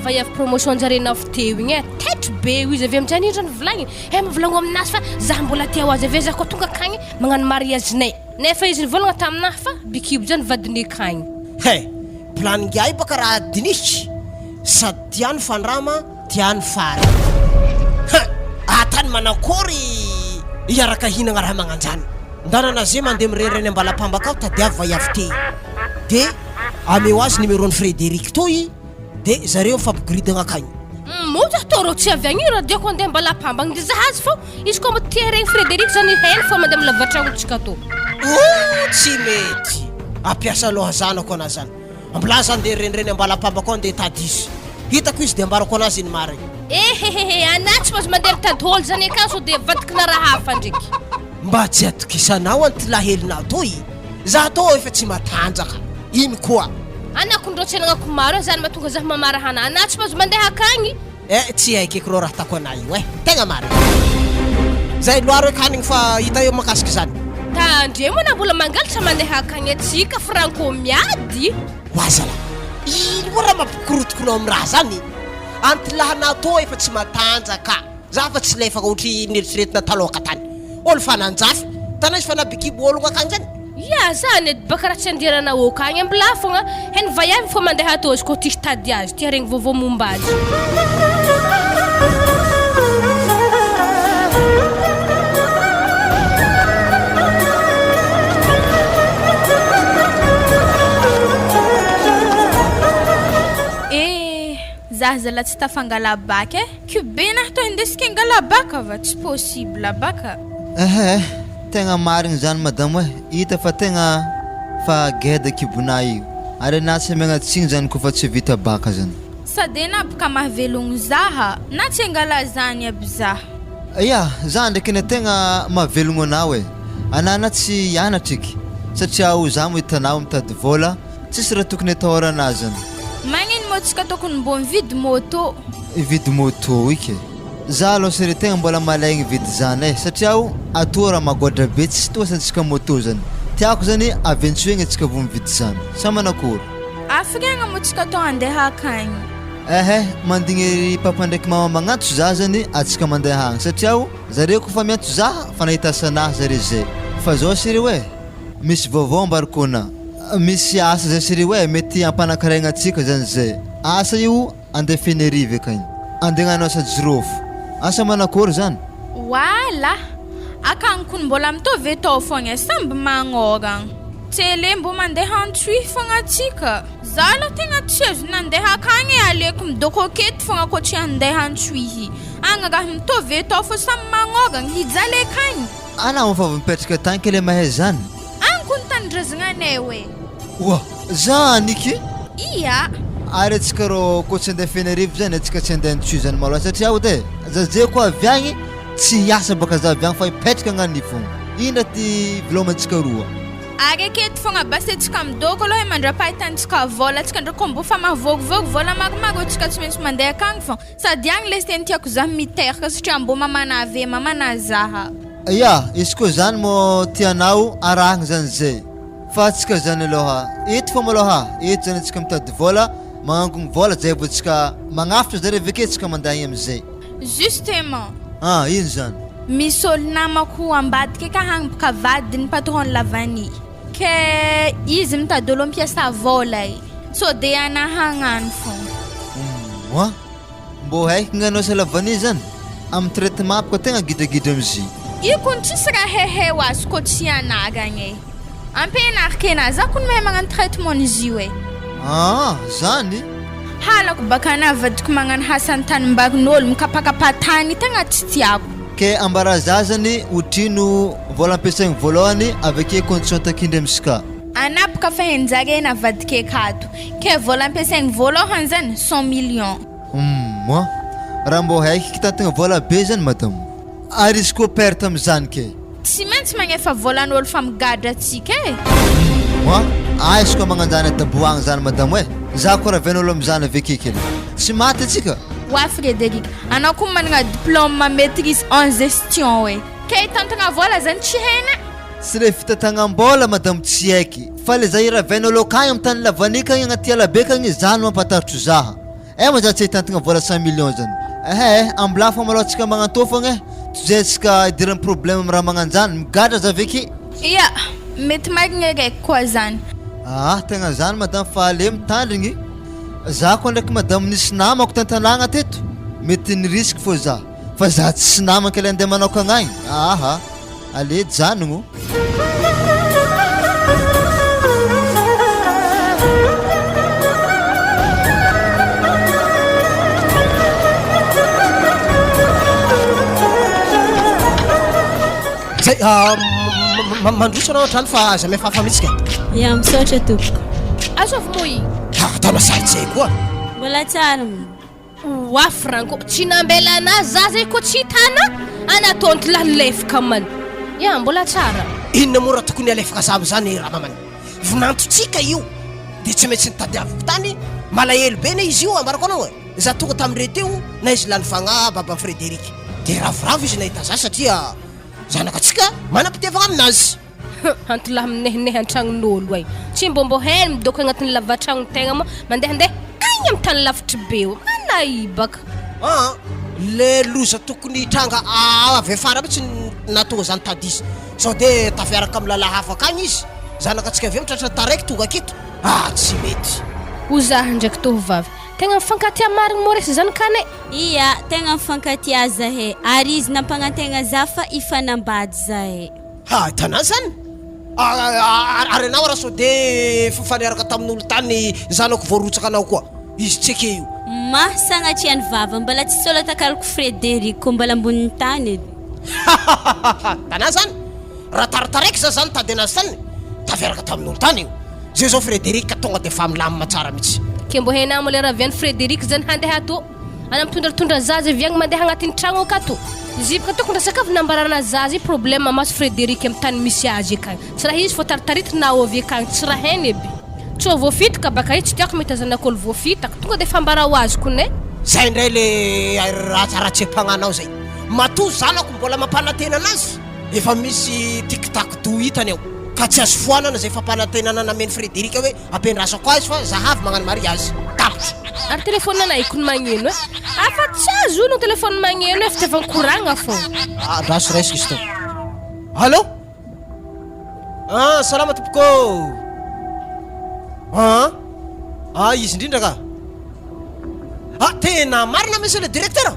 vaiavy promotion jarena avy teo igny tetry be izy avy aminjany indrany volagny mavolagno aminazy fa za mbola tiao azy avy za koa tonga akagny magnano mariagenay nefa izy nivolagna taminahy fa bikibo zany vadiny akagny planingay baka raha dinihitry sady tiany fandrama tiany fary atany manakory iaraka hinagna raha magnanjany ndanana zay mandeha mirereny ambalapamba akao tadiavy vaiavy te de ameo azy numéro-ny Frédéric toy de zareo mifampigridagna akagny moza toro tsy avy agny radioko andeha ambalapamba agny de zahazy fô izy koa motia regny Frédéric zany hely fô mandeha milavatrangotsika to tsy mety ampiasa loha zanako ana zany mbola zany de renireny ambalapamba koa andeha tadisy hitako izy de ambarako anazy iny marigny anatsy mazy mandeha mitady hôlo zany akagny so de vadikina raha hafa ndraiky mba tsy atokisanao antylahelinao toy za to efa tsy matanjaka iny koa anakondrotsy anagnako maro zany mahatonga zaho mamarahana anatsy mazy mandeha akagny tsy haiko eky rô raha tako anay io tegna marigny zay loaro ekanigny fa hita eo makasiky zany tandre moa na mbola mangalatra mandeha akagny atsika franco miady wazala ino moa raha mampikorotokonao amin'ny raha zany antlahanao tô efa tsy matanjaka za fa tsy lefaka ohatry nieritriretina taloaka tany olo fananjafy tana izy fanabikibo ologno akany zany ya zany edy baka raha tsy andirana okagny ambilà fogna heny vaiavy fo mandeha atô izy kô tisy tady azy tia regny vaovao momba azy Zah zala tsy tafangala baka kubena to indesika angala baka va tsy possible baka tegna marigny zany madamo hita fa tegna fa geda kibona io ary na tsy megnatsiny zany kofa tsy vita baka zany sady na baka mahavelogno zaha na tsy angala zany aby zaha ya za ndraiky na tegna mahavelogno anao anana tsy hianatriky satria za mo hitanao mitady vola tsisy raha tokony atahorana zany magnino mo tsika tokony mbo mividy moto vidy moto ike za aloha sere tegna mbola malaigny vidy zany satria atoa raha magodra be tsy toasantsika moto zany tiako zany aventuegna atsika vo mividy zany sa manakory afiriagna mo tsika to andeha akagny mandigny papa ndraiky mama magnantso za zany atsika mandeha agny satria zareo kofa miantso za fa nahita sanahy zare zay fa zao sere hoe misy vaovao mbarikona misy asa zay sere hoe mety ampanakaraigna atsika zany zay asa io andeha fenerive akagny andeha gnano asa jirofo asa manakory zany wala akagny kony mbola mitovy atao fogna samby magnôragna tele mbo mandeha antsoy fogna atsika za la tegna tsy azo nandeha akagny aleko midoko aketo fogna koa tsy andeha antsoihy agny raha mitovy atao fo samby magnôragna hijaly akagny anao fa mipetraka tany ke le mahay zany agny kony tanindrazagna hoe wa zany ike iya ary atsika rô koa tsy andeha fenerive zany atsika tsy andeha antsoy zany maloha satria ode zazay koa avy agny tsy hiasa baka za avy agny fa hipetraka agnany fogna ina ty vilomantsika roa ary aketo fogna basy atsika midoko aloha mandra-pahitantsika vola atsika ndraiky mbo fa mahavogovogo vola maromaro atsika tsy maintsy mandeha akagny fogna sady agny le teny tiako za miteraka satria mbo mamana ave mamana zaha ya izy koa zany mo tianao arahagna zany zay fa atsika zany aloha eto fo maloha eto zany atsika mitady vola magnangony vola zay vo atsika magnafitra zare aveke atsika mandahy amizay justement ino zany misy olo namako ambadika ka hagny baka vadiny patron lavany ke izy mitady olo ampiasa vola so de anahagnany fogna mbo haiko gnanao sa lavany zany amy traitement baka tegna gidagida amizy io kony tsisy raha hehe ho azy ko tsy anagagny ampianarika ena za kony mahay magnano traitement izy io zany halako baka navadiko magnano hasan-tanimbarin'olo mikapakapatany tegna tsy tiako ke ambara za zany otrino vola ampiasaigny voalohany aveke condition takindry amisika anapaka fa henjare navadike akato ke vola ampiasaigny voalohany zany 100 millions raha mbo haiko kitantegna vola be zany madamo ary izy koa perte amizany ke tsy maintsy magnefa volan'olo fa migadra atsika izy koa magnanjany daboagny zany madamo za koa raha ven'olo amizany aveke kely tsy maty atsika wa Frédéric anao koa managna diplôme maîtrise en gestion ke hitantagna vola zany tsy hena sy le fitantagnam-bola madamo tsy haiky fa le za ira ven'olo akagny amy tany lavanika agny agnaty alabe kagny zany mampatarotro zaha ma za tsy hitantagna vola 100 millions zany ambilà fa malôha atsika magnantô fogna tozay atsika hidirany problème amy raha magnanjany migadra za aveke ya mety marigny raiky koa zany tegna zany madamo fa ale mitandrigny za koa ndraiky madamo nisy namako tantanagna teto mety nirisky fô za fa za tsy namako le andeha manao agnagny aledy zanogno zay mandroso anao antrano fa aza miafafa mihitsy ya misaotra tompoko azovy moy ataonao saritsay koa mbola tsara wafy ranko tsy nambela anazy za zay koa tsy hitana anatonty lalefaka man ya mbola tsara inona moa raha tokony alefaka zamy zany raha mamany vinantotsika io de tsy maintsy nitadiaviko tany malahelo be na izy io ambarako anao za tonga tamire teo na izy lany fagna baba Frédéric de ravoravo izy nahita za satria zanakatsika manam-pitiavagna aminazy Antolahy minehinehy an-tragnon'olo ay. Tsy mbombo hely midoko agnatin'ny lavatragnon-tegna mo mandehandeha agny amin'ny tany lavitry be io. Manaibaka. Le loza tokony tranga avy afara mitsy natonga zany tadisy. Sao de tafiaraka amin'ny lalahy hafa akagny izy. Zanakatsika avy mitratra taraiky tonga aketo. Tsy mety. Ozahy ndraiky tovovavy. Tegna mifankatia marigny moresy zany kane. Iya, tegna mifankatia zahay. Ary izy nampagnantegna za fa ifanambady zahay. Tanà zany? Ary anao raha sao de fifaniaraka tamin'olo tany zanako voarotsaka anao koa. Izy tsy ake io. Sanatriany vava, mbala tsy sola takaloko Frederico mbala ambonin'ny tany edy. Tanà zany? Raha taritaraiky za zany tady anazy tany. Tafiaraka tamin'olo tany io. Zay zao Frederic tonga de fa milamina tsara mitsy. Ke mbo hainao mo le raha vian'ny Frederic zany handeha ato. Ana mitondratondra zaza viagny mandeha agnatin'ny tragno akato. Izy baka tokony sakafo nambarana zaza i problème maso Frederic amin'ny tany misy azy akagny. Tsy raha izy fô taritaritra ovy akagny tsy raha heny eby. Tsy voafitaka baka izy tsy tiako mahita zanak'olo voafitaka. Tonga de fa ambara ho azy kone. Zay indray le raha tsara tsepagnanao zay. Matoa zanako mbola mampanantena anazy. Efa misy tic-tac do hitany ao. Ka tsy azo foanana zay fampanantenana nameny Frederic hoe ampiandrasako azy fa zahavy magnano mariage. Tapitra. Ary telefôny anahiko ny magneno afa tsy azo no telefôny magneno e fitiavan-koragna fô. Raso raisiko izy tao. Allô? Salama tompoko. Izy indrindra ka. Tena marina monsieur le directeur.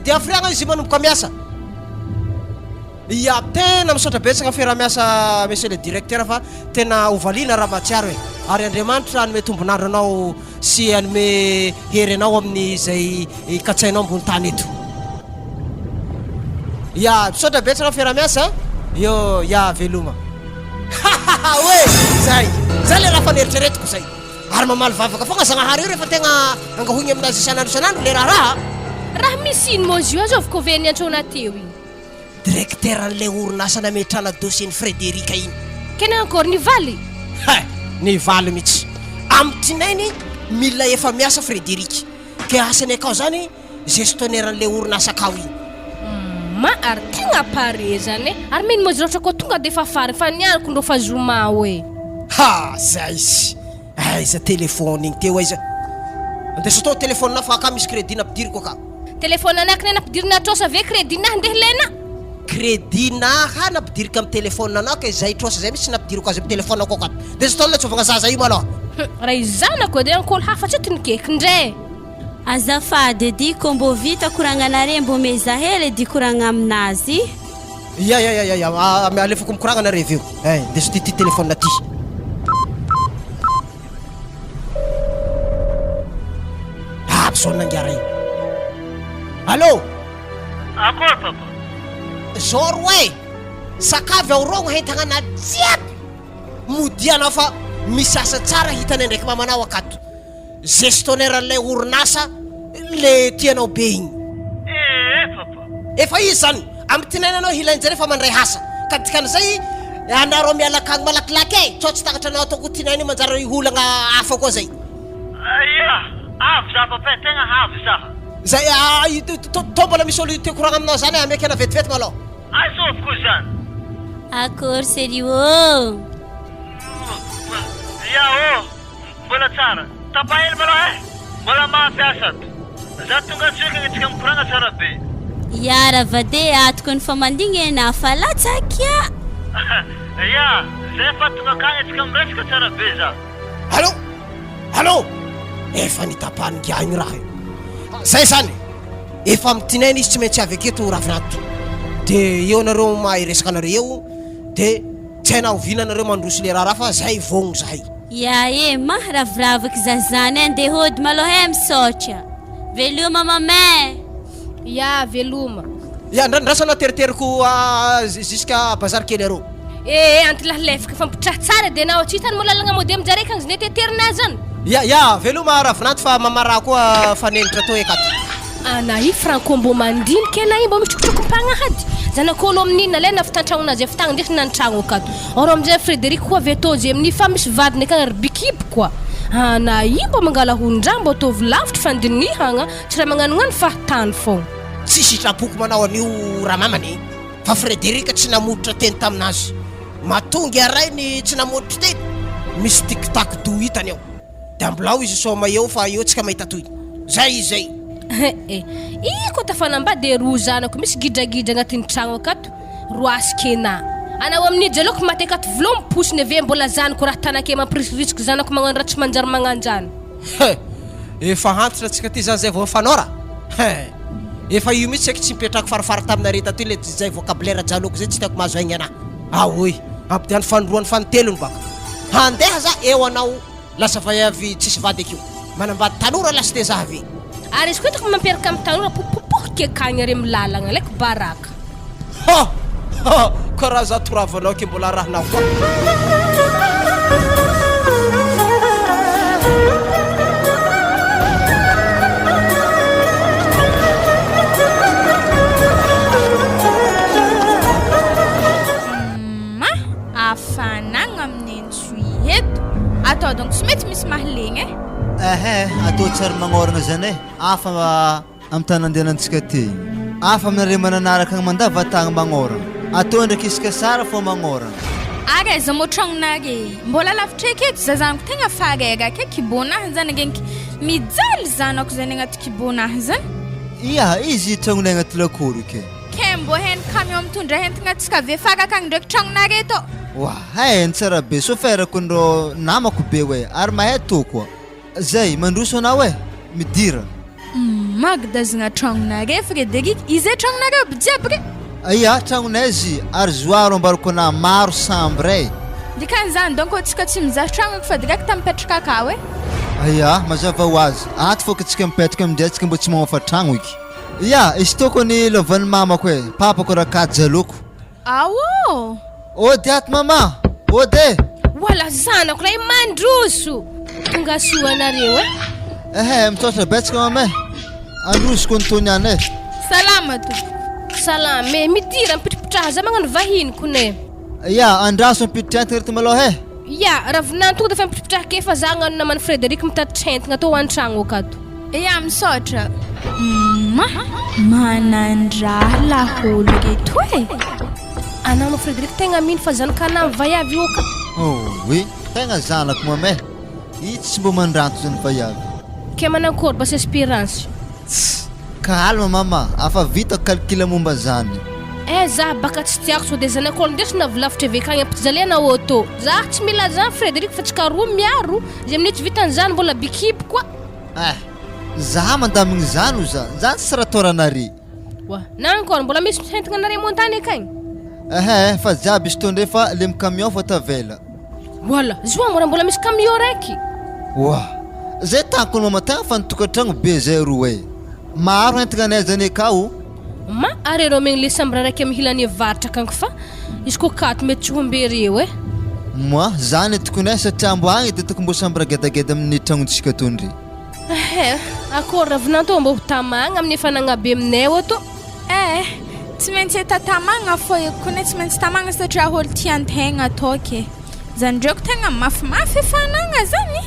De afriagna izy manomboka miasa. Ya tena misaotra betsaka fiara-miasa monsieur le directeur fa tena ovaliana raha matsiaro e. Ary Andriamanitra anome tombonandro anao sy anome hery anao amin'ny zay katsainao ambony tany eto. Ya misaotra betsaka fiara-miasa. Yo ya veloma. Oe zay le raha faneritreretiko zay. Ary mamaly vavaka fogna Zagnahary io rehefa tegna angahoigny aminazy isanandro le raha misy ino mozy io azoviko veny antrona teo iny. Directeur an'le orinasa nametrana dossier-ny Frederica iny. Kena encore nivaly? Nivaly mitsy. Am'tinainy mila efa miasa Frederic. Ke asany akao zany gestionnaire an'le orinasa akao iny. Ary tegna pare zany ary mino mozy loatra koa tonga de fa fary fa niariko ndo fa zoma hoe. Zay sy. Aiza telefôny igny teo aiza. Andeso tao telefônina fa ka misy crédit nampidiriko ka. Telefôny anaky na nampidirina trosa ve crédit na andeha lena? Crédit na nampidirika amin'ny telefônina anao ka zay trosa zay misy nampidiriko azy amin'ny telefônina koa ka. Deso tao tsovagna zaza io malôha. Raha izanako de ankôlo hafa tsy tinikeko ndre. Azafady edy kombo vita koragnanare mbo meza hely edy koragna aminazy. Ya alefako mikoragna na reveo. Deso ty telefônina ty. Zao nangiara io. Allô? Akory papa? Zao roe. Sakavy aorogno hentagna jiaby. Modianao fa misy asa tsara hitany ndraiky mamanao akato. Gestionnaire an'le orinasa le tianao be igny. Papa. Efa izy zany amin'ny tinainanao hilainjare fa mandray asa. Ka dikan'izay anareo mialakagny malakilaky e. Tsao tsy takatra anao ataoko tinainy manjary olagna hafa koa zay. Avy za papa tegna avy za. Zay tombola misy olo te koragna aminao zany ameky ana vetivety malôha. Azoviko zany. Akory serio. Mbola tsara. Tapahely malôha mbola mampiasa ato. Za tonga tsoeka agnitsika mikoragna tsara be. Yara vade atoko ny famandigna fa latsakia. Zay fa tonga kagny atsika miresaka tsara be za. Allô? Efa nitapahany giahigny raha io. Zay zany efa amitinainy izy tsy maintsy avy aketo ravinato. De eo nareo mahiresaka anareo de tsy hainao vina anareo mandroso le raha fa zay vogno zahay. Maharaviravaka zazany andeha hody malôha misaotra. Veloma mamay. Ya veloma. Ndrasana teriteriko jusqu'à bazar kely arô. Antolahy lefaka fampitraha tsara de nao tsy hitany molalagna mody aminjare kany zany teterina zany. Veloma ravinato fa mamara koa fanenitra to ekato. Anahy franco mbo mandinika anahy mbo mitrokotroko mpagnahady. Zanak'olo amin'iny le nafitantragno nazy efa tagny ndefa nantragno akato. Oro amizay Frederic koa vetozy amin'ny fa misy vadiny akagny ary bikiby koa. Anahy mbo mangala hundra mbo tovy lavitra fandinihagna tsy raha magnanognano fahatany fogna. Tsy sitrapoko manao an'io raha mamany. Fa Frederic tsy namotra teny taminazy matonga arainy tsy namotra teny misy tiktak do hitany ao de ambilao izy soma eo fa eo tsika mahita toy zay iko tafanamba de roa zanako misy gidragidra agnatin'ny tragno akato roa asikena anao amin'ny jaloko mateka ato volo miposiny ave mbola zanako raha tanake mampirisiritsiky zanako magnano raha tsy manjary magnanjany efa antitra tsika ty zany zay vao fanora efa io mitsy tsy mipetrako farafara taminareta toy le zay vocabulaire jaloko zay tsy tiako mahazo aigny ana oy ampidiany fanoroany fantelony baka handeha za eo anao lasa vayavy tsisy vady akio manambady tanora lasa te zahavy ary izy koa itako mampiaraka amin'ny tanora popopoky akagny ary amin'ny lalagna laiko baraka karaha za toravanao ke mbola rahanao koa afanagna amin'ny entsui eto atao donc tsy mety misy mahalegny atao tsara magnoragna zany afa amin'ny tany andehanantsika ty afa aminare mananaraka agny mandavatagny magnoragna atao ndraiky isika sara fô magnoragna ary aiza mo tragnonare mbola lavitra aketo za zanako tegna farega ake kibonahy zany angenky mijaly zanako zany agnaty kibonahy zany ia izy tragnonay agnaty lakory ke mbo heny camion mitondra hentigna tsika ave faraka agny ndraiky tragnonare to hainy tsara be soferako ndro namako be hoe ary mahay to koa zay mandroso anao midira magdazagna tragnonare Frédéric izay tragnonare aby jiaby re ia tragnonay izy ary zoaro ambarako na maro sambre dikan'izany donc tsika tsy mizaha tragno fa direct mipetraka akao ia mazava ho azy ato fôka tsika mipetraka amindray tsika mbo tsy mamofa tragno iky ia izy tokony lovan'ny mamako papako raha kajaloko awo ody ato mama ody wala zanako raha mandroso tonga soanareo mitoatra betsaka mama androsoko nytony any salama to salame midira mipitripitraha za magnano vahiniko ne ia andraso mipitriantana reto maloha ya ravinany tonga dafa mipitripitraha ke fa za agnano namany Frédéric mitaditra entagna atao an-tragno akato ia misaotra manandraha laholo reto anamo Frédéric tegna mino fa zanaka anamo vayavy io ka oui tegna zanako mama itsy tsy mbo mandranto zany vayavy ke manankory basy espérance calme mama afa vita calcul momba zany za baka tsy tiako so de zanako ndesina volavitra ave kagny ampitizaliana auto za tsy mila zany Frédéric fa tsika roa miaro zay minitsy vitan'izany mbola bikipo koa za mandamigny zany o zany tsy raha toranare na encore mbola misy hentigna nare montany akagny fa jiaby izy tondre fa le camion fa tavela wala zoa mora mbola misy camion raiky zay tankony mama tegna fa nitokatragno be zay roa maro entagna anay zany akao ary reo megny le sambra raiky amin'ny hilany avaritra akagny fa izy koa kato mety tsy hombereo moi zany tokonay satria mbo agny de toko mbo sambra gedageda amin'ny tragnontsika tondry akory ravinanto mbo tamagna amin'ny efanagna be aminay ato tsy maintsy eta tamagna fô kone tsy maintsy tamagna satria olo tiantegna atao ke zany dreko tegna mafimafy efanagna zany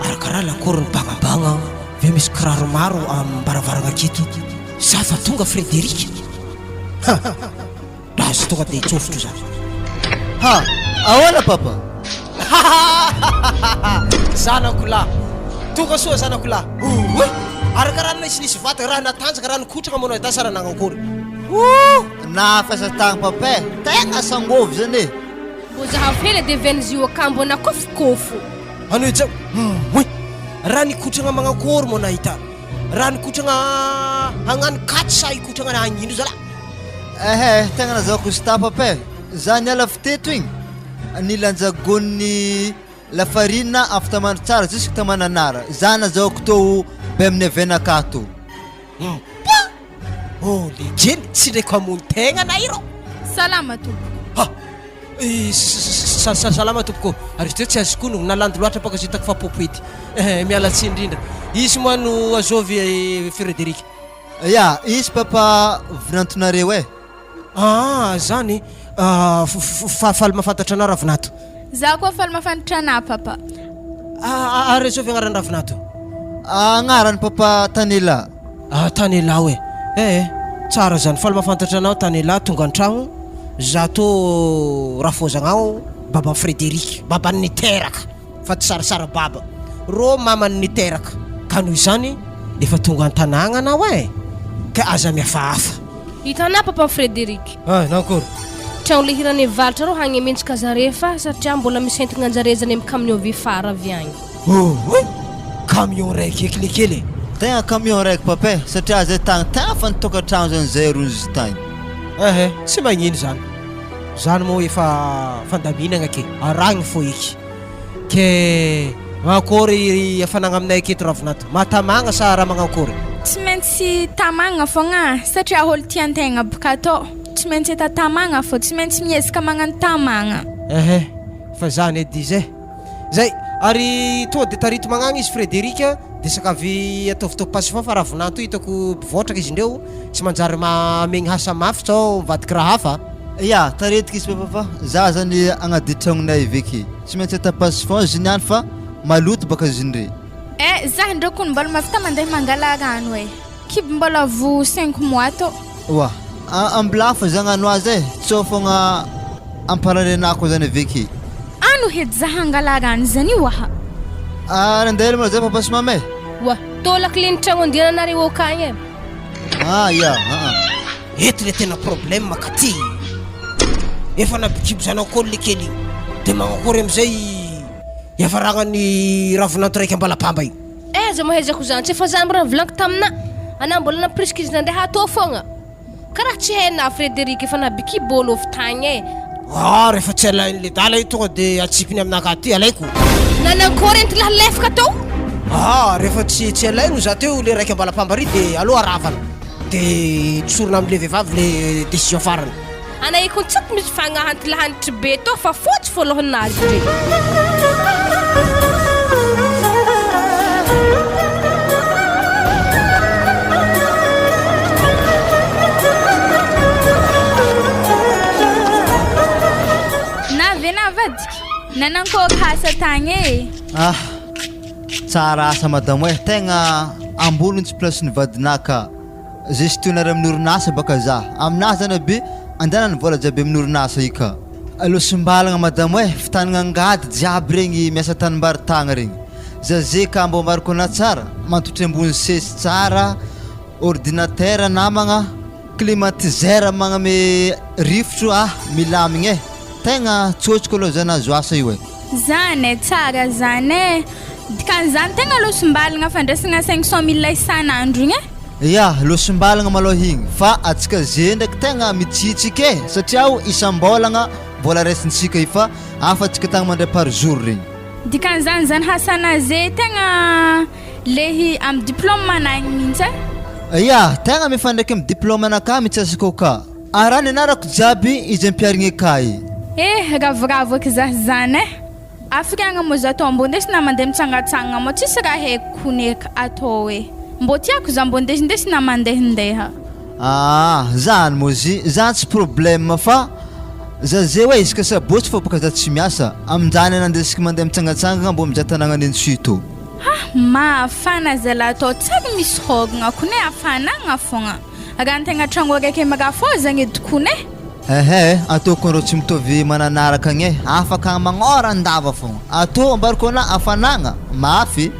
arakaraha lakory ny bagabagna ve misy kiraro maro ambaravaragna aketo za fa tonga Frédéric dazy tonga de tsofotro zany ahoana papa zanako la tonga soa zanako la arakaraha nisy vata raha natanjaka raha nikotrana moana da sara nagnakory nafasa tagny papa tegna sangovy zany mbo zaha fela de venizio akambo nakofokofo ano jao raha nikotrana magnakory moana hita raha nikotrana hagnano katy sa ikotrana na hagnino zala tegna nazavako sta papa za niala fiteto igny nilanjagony lafarina afy tamandro tsara jusque tamananara za nazavako to be amin'ny avena akato lejeny tsy ndraiky amony tegna na iro salama tompo salama tompoko ary teo tsy azoko no nalandy loatra baka zitako fa popety mialatsy indrindra izy moa no azovy Frédéric ia izy papa vinantonareo zany faly mahafantatra ana ravinato za koa faly mahafantatra ana papa ary azovy agnarany ravinato agnarany papa Tanela Tanela tsara zany faly mahafantatra anao tany lahy tonga an-tragno za to rafozagnao baba Frédéric baba niteraka fa tsy sarasara baba ro mama niteraka ka noho izany efa tonga an-tanàgna anao ka aza miafahafa hitanà papa Frédéric nakory tragno le hirany valatra rô hagny mentsika zare fa satria mbola misentagna anjare zany amin'ny camion vy fara avy agny camion raiky ekelekely tegna camion raiky papa satria zay tagny tegna fa nitokantragno zany zay rozy tagny tsy magnino zany moa efa fandaminagna ke aragny fo iky ke akory afanagna aminay aketo ravinato matamagna sa raha magnakory tsy maintsy tamagna fogna satria olo tiantegna boka atao tsy maintsy eta tamagna fô tsy maintsy miezaka magnano tamagna fa zany edy zay ary toa de tarito magnagny izy Frédéric de sakavy ataovitao pasy fa ravinato hitako mpivotraka izy indreo tsy manjary mamegny hasa mafy sao mivadiky raha hafa ya taretika izy papa za zany agnaditragnonay veky tsy maintsy ata passeport izy niany fa maloto baka izy ndre za ndreo kony mbola mavita mandeha mangala rano kiby mbola vo 5 mois to wa amblafa zagnano azy tsao fogna ampararenako zany veky ano hedy za hangala rano zany waha nandehely moa zay papa sy mamay wa tolaka le ny tragno andiananareo akagny ya eto le tena problème makaty efa nabikibo zanao kôly le kely de magnakory amizay iavaragnany ravinato raiky ambalapamba io za mahezako zany tsy efa za miraha volaniko tamina anao mbola napriska izy nandeha atao fogna karaha tsy haina Frédéric efa nabikibo olo ovy tagny rehefa tsy alain'le dala io tonga de atsipiny aminaka ty alaiko nanankory enti laha lefaka atao rehefa tsy alaino za teo le raiky ambalapamba ry de aloha aravana de tsorona am'le vehivavy le décision farany anaiko tsako misy fagnahanty lahanitry be to fa fotsy fôlohanazy re nanankory hasa tagny tsara asa madamo tegna ambolony tsy place ny vadinaka gestionnaire amin'ny orinasa baka za aminahy zany be andanany vola jiaby amin'ny orinasa ika losimbalagna madamo fitanagna angady jiaby regny miasa tanimbaritagna regny zaze ka mbo mariko na tsara mantotry ambony sesy tsara ordinateur namagna climatiseur magname rifotro milamigny tegna tsotsiko aloha zany azo asa io zany tsara zany dikan'izany tegna losimbalagna fandraisagna 500 000 isan'andro igny ya losimbalagna malôha igny fa atsika ze ndraiky tegna mitsitsika satria isam-bolagna vola raisintsika io fa afatsika tagna mandray par jour regny dikan'izany zany hasana ze tegna lehy amin'ny diplôme managny mihitsy ya tegna mifandraiky amin'ny diplôme anaka mitsasako ka araha ny anarako jiaby izy ampiarigny akay ravoravo eky zah zany afriagna moa za atao mbo ndesina mandeha mitsangatsangana moa tsisy raha haiko koneka atao mbo tiako za mbo ndesindesina mandehandeha zany moa zy zany tsy problème fa za ze hoe izy ka sabotsy fa baka za tsy miasa aminjany anandesika mandeha mitsangatsangana mbo miza tanàgnany antsito mafana za la atao tsary misy hôgana kone afanagna fogna raha ntegna tragno araiky maraha fô zagny edy kone ataoko anreo tsy mitovy mananaraka agny afaka magnora andava fogna atao ambariko ana afanagna mafy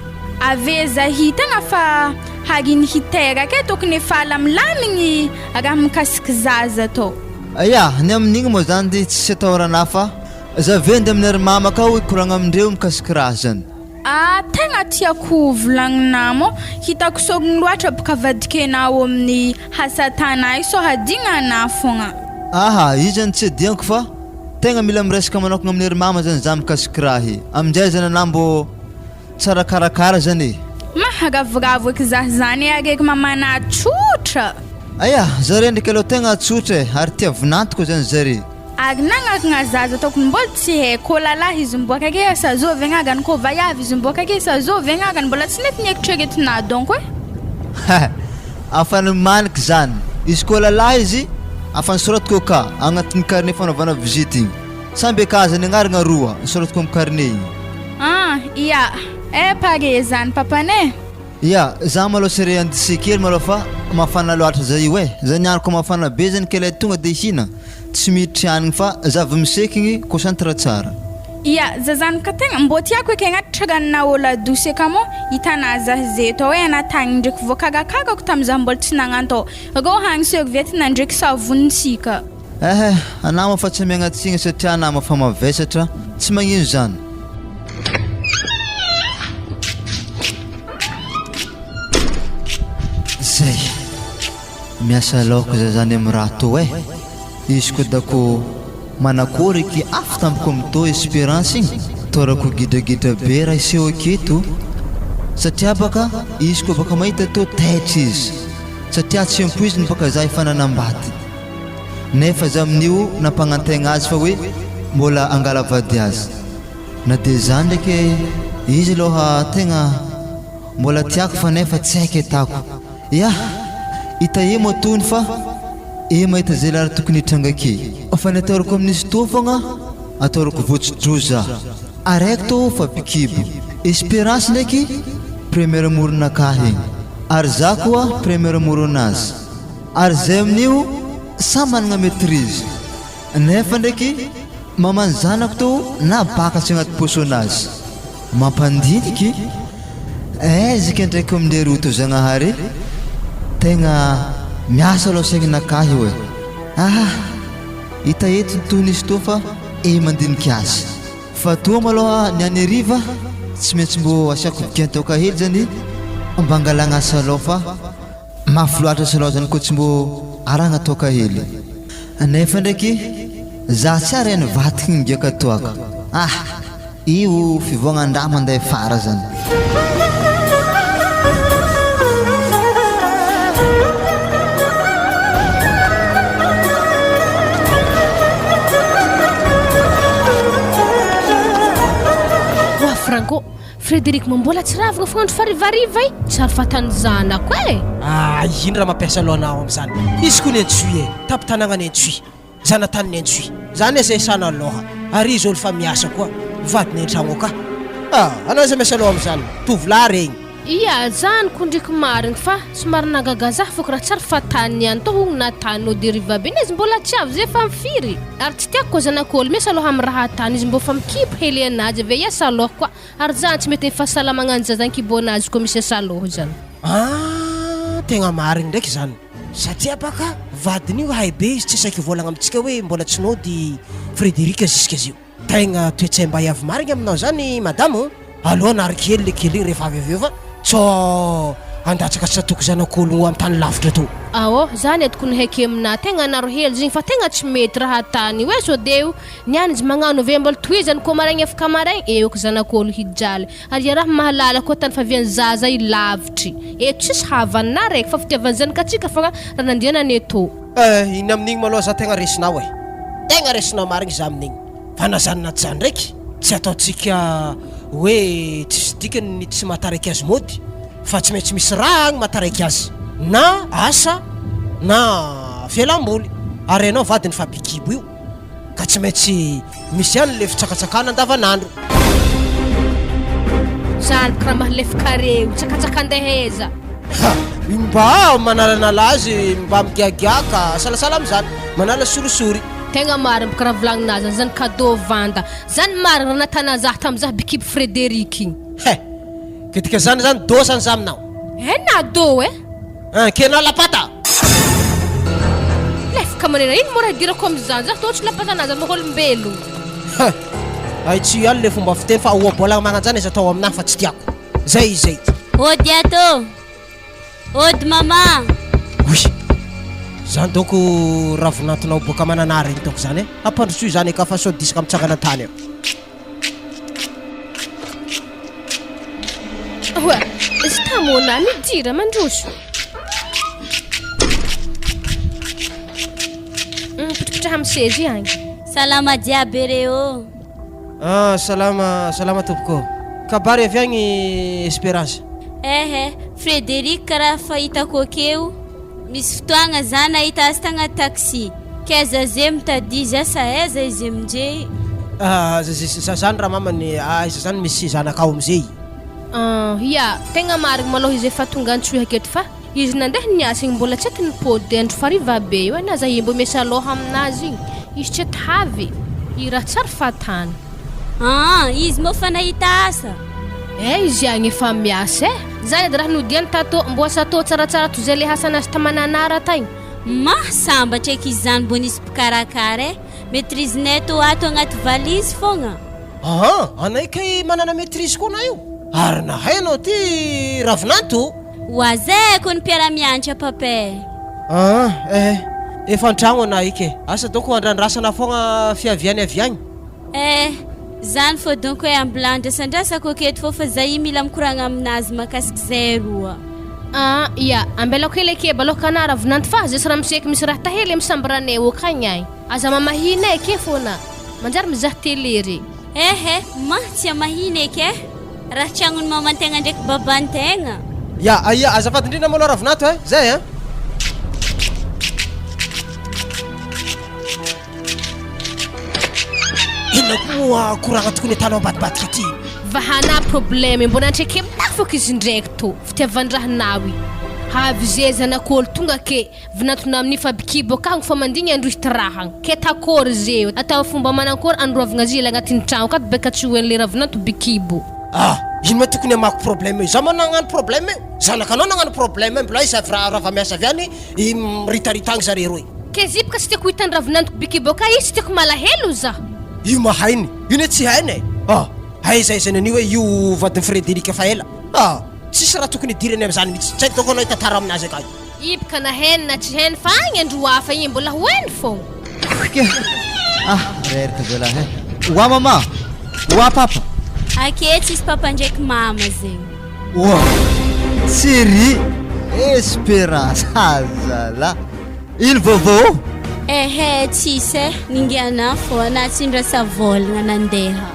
ave za hitagna fa haginy hiteraka tokony efa lamilamigny raha mikasiky zaza atao ny amin'igny moa zany de tsy atahorana fa za vendy amin'ny ary mama ka ikoragna amindreo mikasiky raha zany tegna tiako volagninamo hitako sogny loatra boka vadikenao amin'ny hasatanay so hadignana fogna io zany tsy adignako fa tegna mila miresaka manokagna amin'ny ary mama zany za mikasiky raha aminjay zany anah mbo tsara karakara zany ravoravo eky zah zany araiky mamana tsotra zare ndraiky aloha tegna tsotra ary tia vinantiko zany zare ary nagnakagna zaza tokony mbola tsy haiko lalahy izy mboaka ake sa zovy agnagany ko vayavy izy mboaka ake sa zovy agnagany mbola tsy nety niekitreretina donc afany maniky zany izy ko lalahy izy afany soratiko ka agnatin'ny carnet fanaovana visite igny samby akazany agnaragna roa soratiko amin'ny carnet igny pare zany papane za malôha sere andise kely malôha fa mafana loatra zay io e zay niariko mafana be zany ke lay tonga de hina tsy miditry hanigny fa zava-misekigny concentre tsara ia zazanaka tegna mbô tiako eky agnaty ola dosy akamo hitana zah zeto hoe anatagny ndraiky voakagakagako tamin'izah mbola tsy nagnantao agao hagniseko vetina ndraiky savonitsika anama fa tsy miagnatsina satria anama fa mavesatra tsy magnino zany zay miasa laoko zay zany amin'ny raha to e izy ko dako manakory ki afo tampoko amito espérance igny torako gidragidra be raha iseho aketo satria baka izy ko baka mahita to taitra izy satria tsy ampoiziny baka za efa nanambady nefa za amin'io nampanantegna azy fa hoe mbola angalavady azy na de zany ndraiky izy aloha tegna mbola tiako fa nefa tsy haika atako ya hita e matony fa mahita zay lara tokony hitrangake fa ny ataorako amin'izy to fogna ataorako votsodroza araiky to fa pikibo espérance ndraiky première moronakahy ary za koa première moronazy ary zay amin'io samy managna maîtrise nefa ndraiky mamany zanako to na bakatsy agnaty posonazy mampandiniky aizika ndraiky amin'le roto zagnahary tegna miasa aloha saigninakahy hoe hita eto nytony izy to fa mandiniky azy fa toa maloha ny any ariva tsy maintsy mbo asiako bikentao kahely zany mba angalagna asa aloha fa mafy loatra asa aloha zany koa tsy mbo aragna atao kahely nefa ndraiky za tsy ary nivatiky ny giaka toaka io fivoagnan-draha manday fara zany Franco Frédéric mambola tsy ravagna fognandro farivariva i tsary fatany zanako e ino raha mampiasa alohanao am'zany izy koa ny antsoy tapitanagna ny antsoy zanatany ny antsoy zany zay sana aloha ary izy olo fa miasa koa vadiny an-tragno ka anao zay miasa aloha am'zany tovolahy regny ia zany ko ndraiky marigny fa somary nagaga zah foko raha tsary fatany ihany to hogny natanynao deriva be izy mbola tsy avy zay fa mifiry ary tsy tiako koa zanak'olo miasa aloha amin'ny raha tany izy mbô fa mikipo hely anazy ave iasa aloha koa ary zany tsy mety fahasalamagna any zazankiboanazy koa misy asa aloha zany tegna marigny ndraiky zany satria baka vadiny io hay be izy tsy saiky volagna amitsika hoe mbola tsy nody Frédéric jusque zio tegna toetsay mba hiavy marigny aminao zany madamo aloha narikely le kely rehefa avy aveo fa so andatsaka tsy atoko zanak'olo amin'ny tany lavitra to zany atoko ny haiky amina tegna naro hely zigny fa tegna tsy mety raha tany hoe so deo niany izy magnano ave mbola tohizany koa maraigny afaka maraigny eko zanak'olo hijaly ary raha mahalala koa tany fa viany zaza i lavitry eto tsisy havana raiky fa fitiavany zanakatsika fa raha nandianany eto iny amin'igny maloha za tegna resinao tegna resinao marigny za amin'igny fa nazaninaty zany ndraiky tsy ataotsika hoe tsisy dikany tsy mahataraiky azy mody fa tsy maintsy misy raha agny mahataraiky azy na asa na fialamboly ary ianao vadiny fa bikibo io ka tsy maintsy misy ihany le fitsakatsakana andavanandro zany karaha mahalefaka reo tsakatsakan-deheza mba manalanala azy mba migiagiaka salasala am'zany manala sorisory tegna marigny baka raha volagninazy zany cadeau vanda zany marigny raha natana zah tamizah bikibo Frédéric igny ketika zany do zany za aminao na do kenao lapata lefaka manena ino mo raha hidirako am'zany zah toa tsy lapatanazy amin'ny olombelo ay tsy ihany le fomba fiteny fa oabolagna magnanjany izy atao aminahy fa tsy tiako zay ody ato ody mama zany donc raha vonantonao boaka manana regny toko zany ampandrosoy zany ka fa so disaka mitsangana tany izy tamona midira mandroso pitripitraha misezy agny salama jiaby reo salama tompoko kabary avy agny Espérance Frédéric karaha fahitako akeo misy fotoagna zany nahita azy tagna taxi keza zay mitadizy asa aiza izy aminjay zany raha mamany izy zany misy zanakao amizay ia tegna marigny maloha izy efa tonga antsoy aketo fa izy nandeha niasa igny mbola tsy aky nipody andro fariva be io na zahay mbo miasa aloha aminazy igny izy tsy tavy i raha tsara fatany izy moa fa nahita asa izy agny efa miasa zany edy raha nodiany tato mbo asa tô tsaratsara toy zay le hasanazy tamananara tagny sambatra eky izy zany mbo nisy mpikarakara maîtrisenay tô ato agnaty valizy fogna anay kay manana maîtrise koa na io ary nahainao ty ravinanto oazeko ny mpiara-mianatra papay efa antragno anay ike asa donc andrandrasana fogna fiaviany aviagny zany fô donc hoe ambilandrasandrasako aketo fô fa zay mila mikoragna aminazy makasiky zay roa ia ambelako hely ake baloka ana ravinanto fa zay sy raha miseky misy raha tahely misambaranay okagnay aza mamahina ake fôna manjary mizaha télé re tsy amahina eky raha tragnony mamantegna ndraiky babantegna ia azafady indrindra malo ravinanto zay ina koa koragna tokony atanao ambadibatika ty vahana problème mbona antraiky aminahy fôka izy ndraiky tô fitiavan-drahanao i havizezanak'olo tonga ke vinantona amin'ny fabikibo akagny fa mandigny androhity rahagny ke takory zeo atao fomba manankory androavagna azy ela agnatin'ny tragno akato beka tsy hoen'le ravinanto bikibo ino ma tokony amako problème io za ma nagnano problème io zanakanao nagnano problème mbola izy raha miasa aviany miritarita zare roy ke zipika tsy tiako hitany ravinanto bikibo ka izy tsy tiako malahelo za io mahainy ino tsy hainy zany anio hoe io vadiny Frédéric fa ela tsisy raha tokony dirany am'zany mihitsy tsy haiko toko anao hitatara aminazy akany ibika na heny na tsy heny fa agny andro hafa igny mbola hoeny fogna reraka zalahy oa mama oa papa ake tsisy papa ndraiky mama zegny Siri Espérance azala ino vovô tsisy ningiana fô anatsindra savolagna nandeha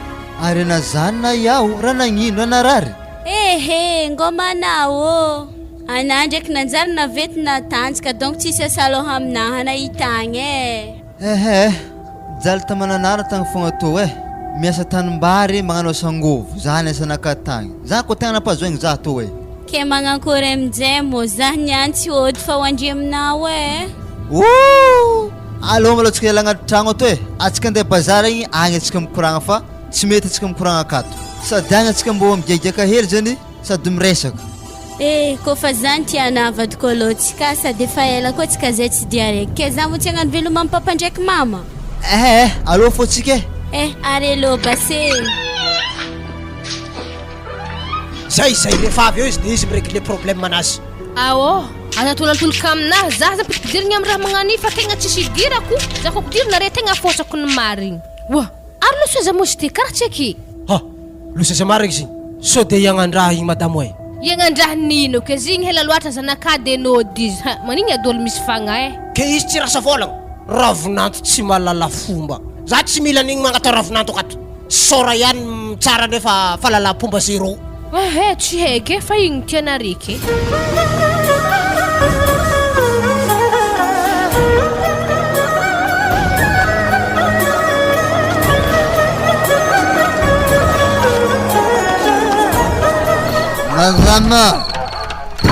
ary na zany na iaho raha nagnino anarary ngomanao ana ndraiky nanjary navety natanjaka donc tsisy asa aloha aminahy nahitagny jaly tamananara tagny fogna tô miasa tanimbary magnano asangovo zany asanakatagny za koa tegna nampazoigny za tô ke magnakory amizay mo za niantsy ody fa hoandry aminao aloha malo tsika ela agnaty tragno ato atsika andeha bazara igny agny atsika mikoragna fa tsy mety atsika mikoragna akato sady agny atsika mbo migiagiaka hely zany sady miresaka koa fa zany tianavadiko alohatsika sady efa ela koa tsika zay tsy dia raiky ke za mo tsy agnano veloma amin'ny papa ndraiky mama aloha fô tsika are lo base zay rehefa avy eo izy de izy miregle problème manazy aza tolatolaka aminazy za za pidipidirigny amin'ny raha magnano fa tegna tsisy idirako za ko pidirina re tegna fosako ny marigny ary loso za mosy ty karaha tsy aky loso za marigny zigny so de iagnan-draha igny madamo iagnan-draha nino ke zigny hela loatra zanakady anody izy manigny adolo misy fagna ke izy tsy rasa volagna ravinanto tsy malala fomba za tsy mila an'igny magnatao ravinanto akato sora ihany tsara nefa falala-pomba zéro tsy haiky fa igny tianariky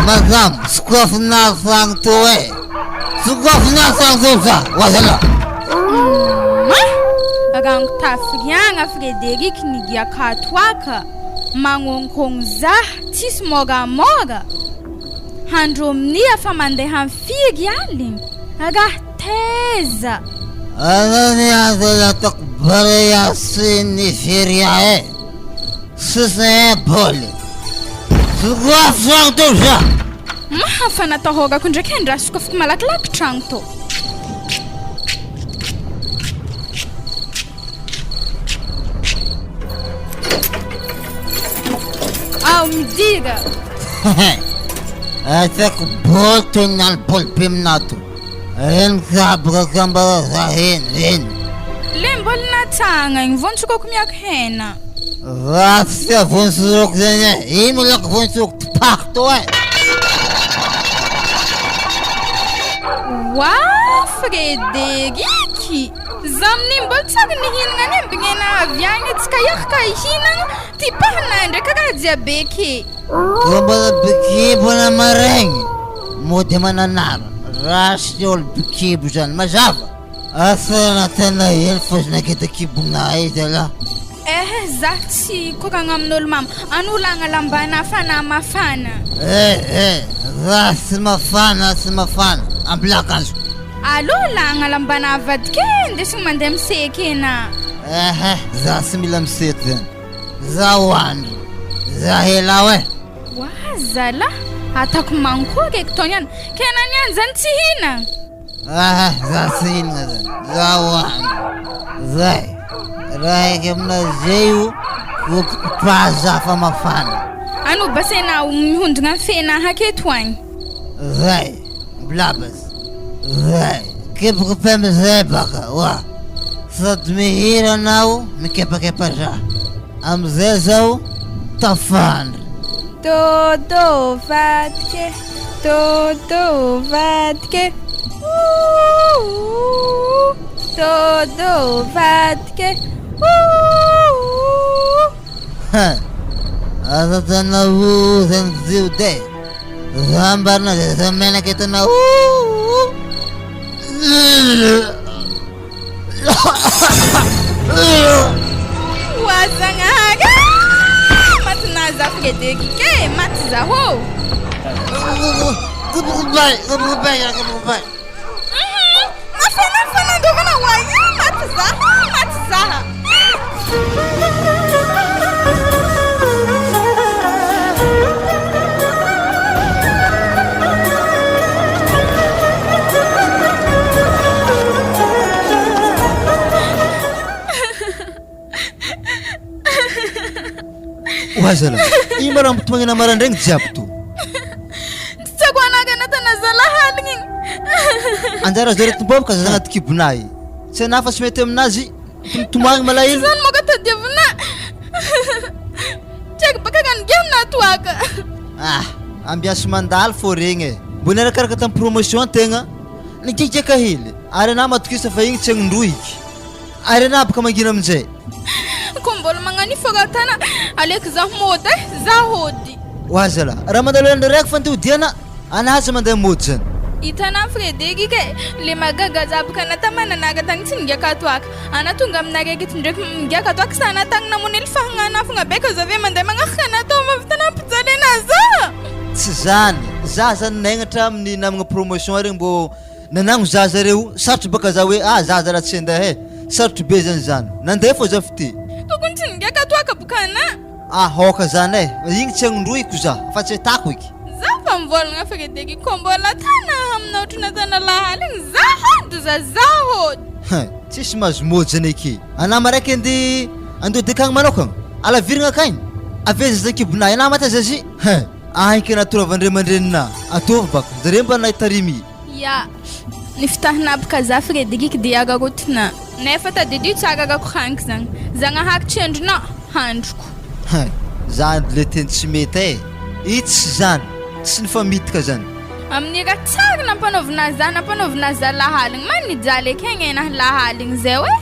Madame, skofna sang toe. Skofna sang toe. Wazala. Bagang tafrianga Frédéric nigia katwaka. Mangonkong za tis moga handro mnia fa mandeha figy aligny agah teza anani azala takbareya signifiria sise pole sugafang toja mahafana tahogako ndraiky andrasoko afaka malakilaky tragno to Diga. Atak boton al polpim nato. En kabra kambara zahin. Lembol na tanga ing vonsuko kumiak hena. Rafia vonsuk zene. Imulak vonsuk pakto Wow, Frederic. Zamnim bolsag ni hinanga bingena aviang tskayak kay hinang tipahna ndraiky kaka diabeki Kambala beki bona mareng mody mananara raha sy olo bikibo zany mazava asana tena ely fozina keta kibona izy ala za tsy kokagna amin'olo mama anolagna lambana fana mafana za sy mafana ambilakanzo alo lagna lambana avadike ndesigny mandeha miseke na za sy mila misety zany za hoandro za hela we wazala atako mankoky eky tony any kenany any zany tsy hina za sy hinagna zany za hoandro zay raha eky aminazay io pazafa mafana ano basena mihondrogna fena haketo agny zay blabas zay kepakepamizay baka wa sady mihira anao mikepakepa raha amizay zao tafandry Dodo vatike Dodo vatike asa tana zany zio de zambarina de za menaka tana wazangahaga matinaza Frederic ke matizaho goodbye mafana ndogana waya matizaha wazala ino mara mpitomagna marandregny jiaby to tsakoanaga natana zalahaligny anjara zare tombobaka za agnaty kibonay tsy anafa sy mety aminazy tomagny malahelo zany moka tadiavina tsaky baka ganigana toaka ambiasy mandalo fô regny mbo niarakaraka tamin'ny promotion tegna nikikaka hely ary ana matokisa fa igny tsy agnindroiky ary ana baka mangina aminjay ko mbola magnani fogatana aleky za mody za hody wazala raha mandalo andro raiky fa andeodiana anazy mandeha mody zany itana Frederic ke le magaga zabaka natamana naga tagny tsy nigaka toaka ana tonga aminareo eky ndraiky migaka toaka sana tagny namonely fahagnana fogna beka zave mandeha magnaraka natao mavitana mpijalena za tsy zany za zany nagnatra amin'ny namagna promotion regny mbo nanagno zaza reo sarotry baka za hoe zaza raha tsy andeha sarotry be zany nandeha fô za fity tokony tsy nigaka toaka bokana hoka zany igny tsy agnindroiko za fa tsy atako iky za fa mivolagna Frederic ko mbola tana aminao tronatana lahaligny za hody za hody tsisy mahazo mody zany eky anama raiky andeha dekagny manokagna alaviragna akagny aveza zakibonay ana mata zazy ahiky natoravandre mandrenina atova baka zare mba nahitarimy ya ny fitahinabaka za Frederic de agarotina nefa tadidio tsaragako hanky zany zagnahaky tsendrona handroko zany le teny tsy mety itsy zany tsy nifamitika zany amin'ny raha tsara nampanaovina za lahaligny manijaly eky hagnena lahaligny zay hoe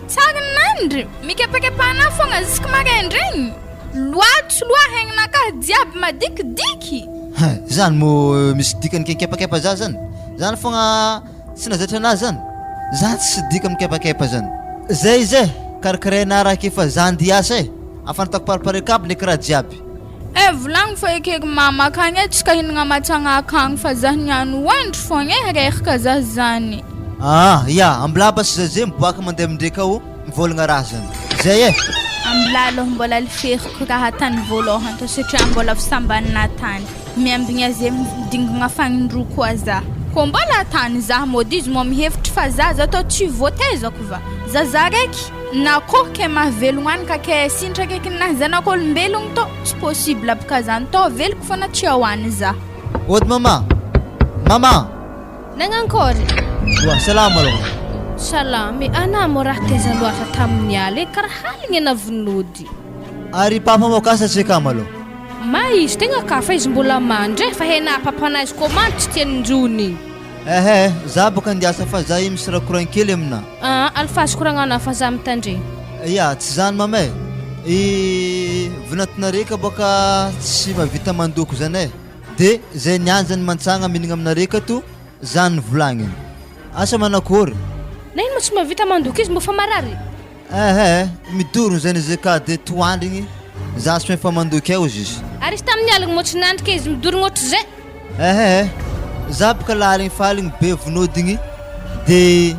tsara nandry mikepakepana fogna ziska maraindregny loatso loa hegninakahy jiaby madikidiky zany mo misy dikany kekepakepa za zany zany fogna tsy nazatra anazy zany za tsy dika mikepakepa zany zay karakaraina raha kefa za andiasa afanatako pariparekabo ndraiky raha jiaby volagny fa ekeky mama akagny tsy ka hinagna matsagna akagny fa za niano andro fogna reraka za zany ya ambilaba sy zaze miboaka mandeha amindraika ao mivolagna raha zany zay ambilà aloha mbola liferiko raha tany voalohany to satria mbola fisambanina tany miambigna zay midingagna fagnindro koa za ko mbola tany za mody izy mo mihevitry fa za atao tsy voatezako va za raiky na koa ke mahavelogno any ka ke sintraka eky ninahy zanak'olombelogno to tsy possible baka zany to veliko fona tsy ao any za ody mama nagnankory salama aloha salamy ana mo raha teza loatra tamin'ny aly karaha haligny anavonody ary papa mokasa tsy akamo aloha ma izy tegna kafa izy mbola mandry fa hena papanazy komando tsy tianinjony za boka andiasa fa za i misy raha korankely amina alfazy koragnana fa za mitandre ya tsy zany mama vinantina reka boka tsy mavita mandoko zany de zay niany zany mantsagna minagna aminareo to zany volagniny asa manakory na ino mo tsy mahavita mandoky izy mofa marary midorony zany izy ka de toandrigny za tsy mefa mandoky eo izy ary izy tamin'ny aligny mo tsy nandrika izy midorogny ohatry zay za boka laligny faligny be vonodigny de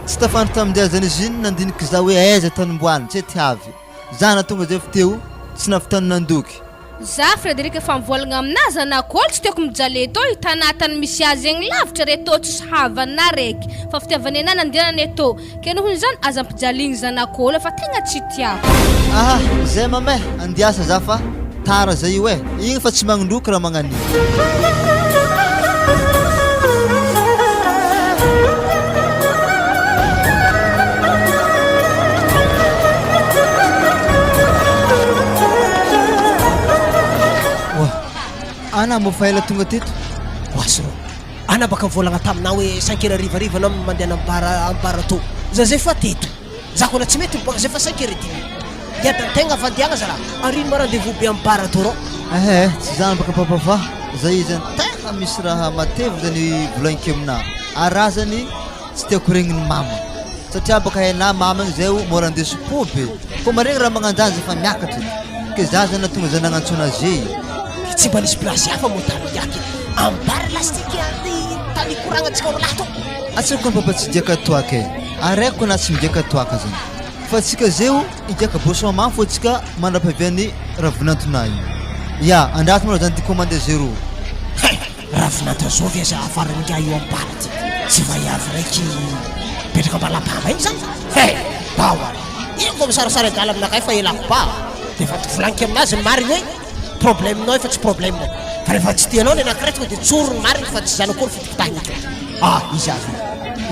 tsy tafandry tamin'izay zany izy iny nandiniky za hoe aiza tanimboany tsy tiavy za na tonga zay fiteo tsy nafitany nandoky za Frédéric efa mivolagna aminazy anakôly tsy tiako mijaly eto hitanatany misy azy egny lavitra reto tsisy havana raiky fa fitiavany ana nandianany eto ke nohony zany aza ampijaligny zanakôly fa tegna tsy tiako zay mamay andiasa za fa tara zay io igny fa tsy magnondoky raha magnan'igny ana mofa ela tonga teto oasiro ana baka mivolagna taminao hoe 5 heures rivariva anao mandeha ambara to zay fa teto za koa tsy mety baka zay fa 5 heures dimy iadantegna vandiagna za raha arino ma rendez-vous be ambara to rao tsy zany baka papava zay zany tegna misy raha matevy zany volagniko amina araha zany tsy tiako regniny mama satria baka haina mama igny zay mora andeso po be ko maregny raha magnanjany zay fa miakatra ke za zany tonga zany nagnantsona zay tsy mba nisy plasy hafa mo tany yaky ambara lastique tany koragna tsika olo lato atsiko papa tsy diaka toaka araiky na tsy midiaka toaka zany fa tsika zeo idiaka boisson mamy fô tsika mandrapaviany ravinantona iny ya andraty mana zany ty commande zéro ravinanta zao via za afarany nga io ambara ty tsy vaiavy raiky petraka ambalapamba igny zany bawa ino vo misarasara adala aminakay fa elako ba de fa ty volaniky aminazy ny mariny hoe problème nao fa tsy problème nao fa rehefa tsy tianao ny anakiraiky tonga de tsorony mariny fa tsy zany akory fitikitahnika izy avy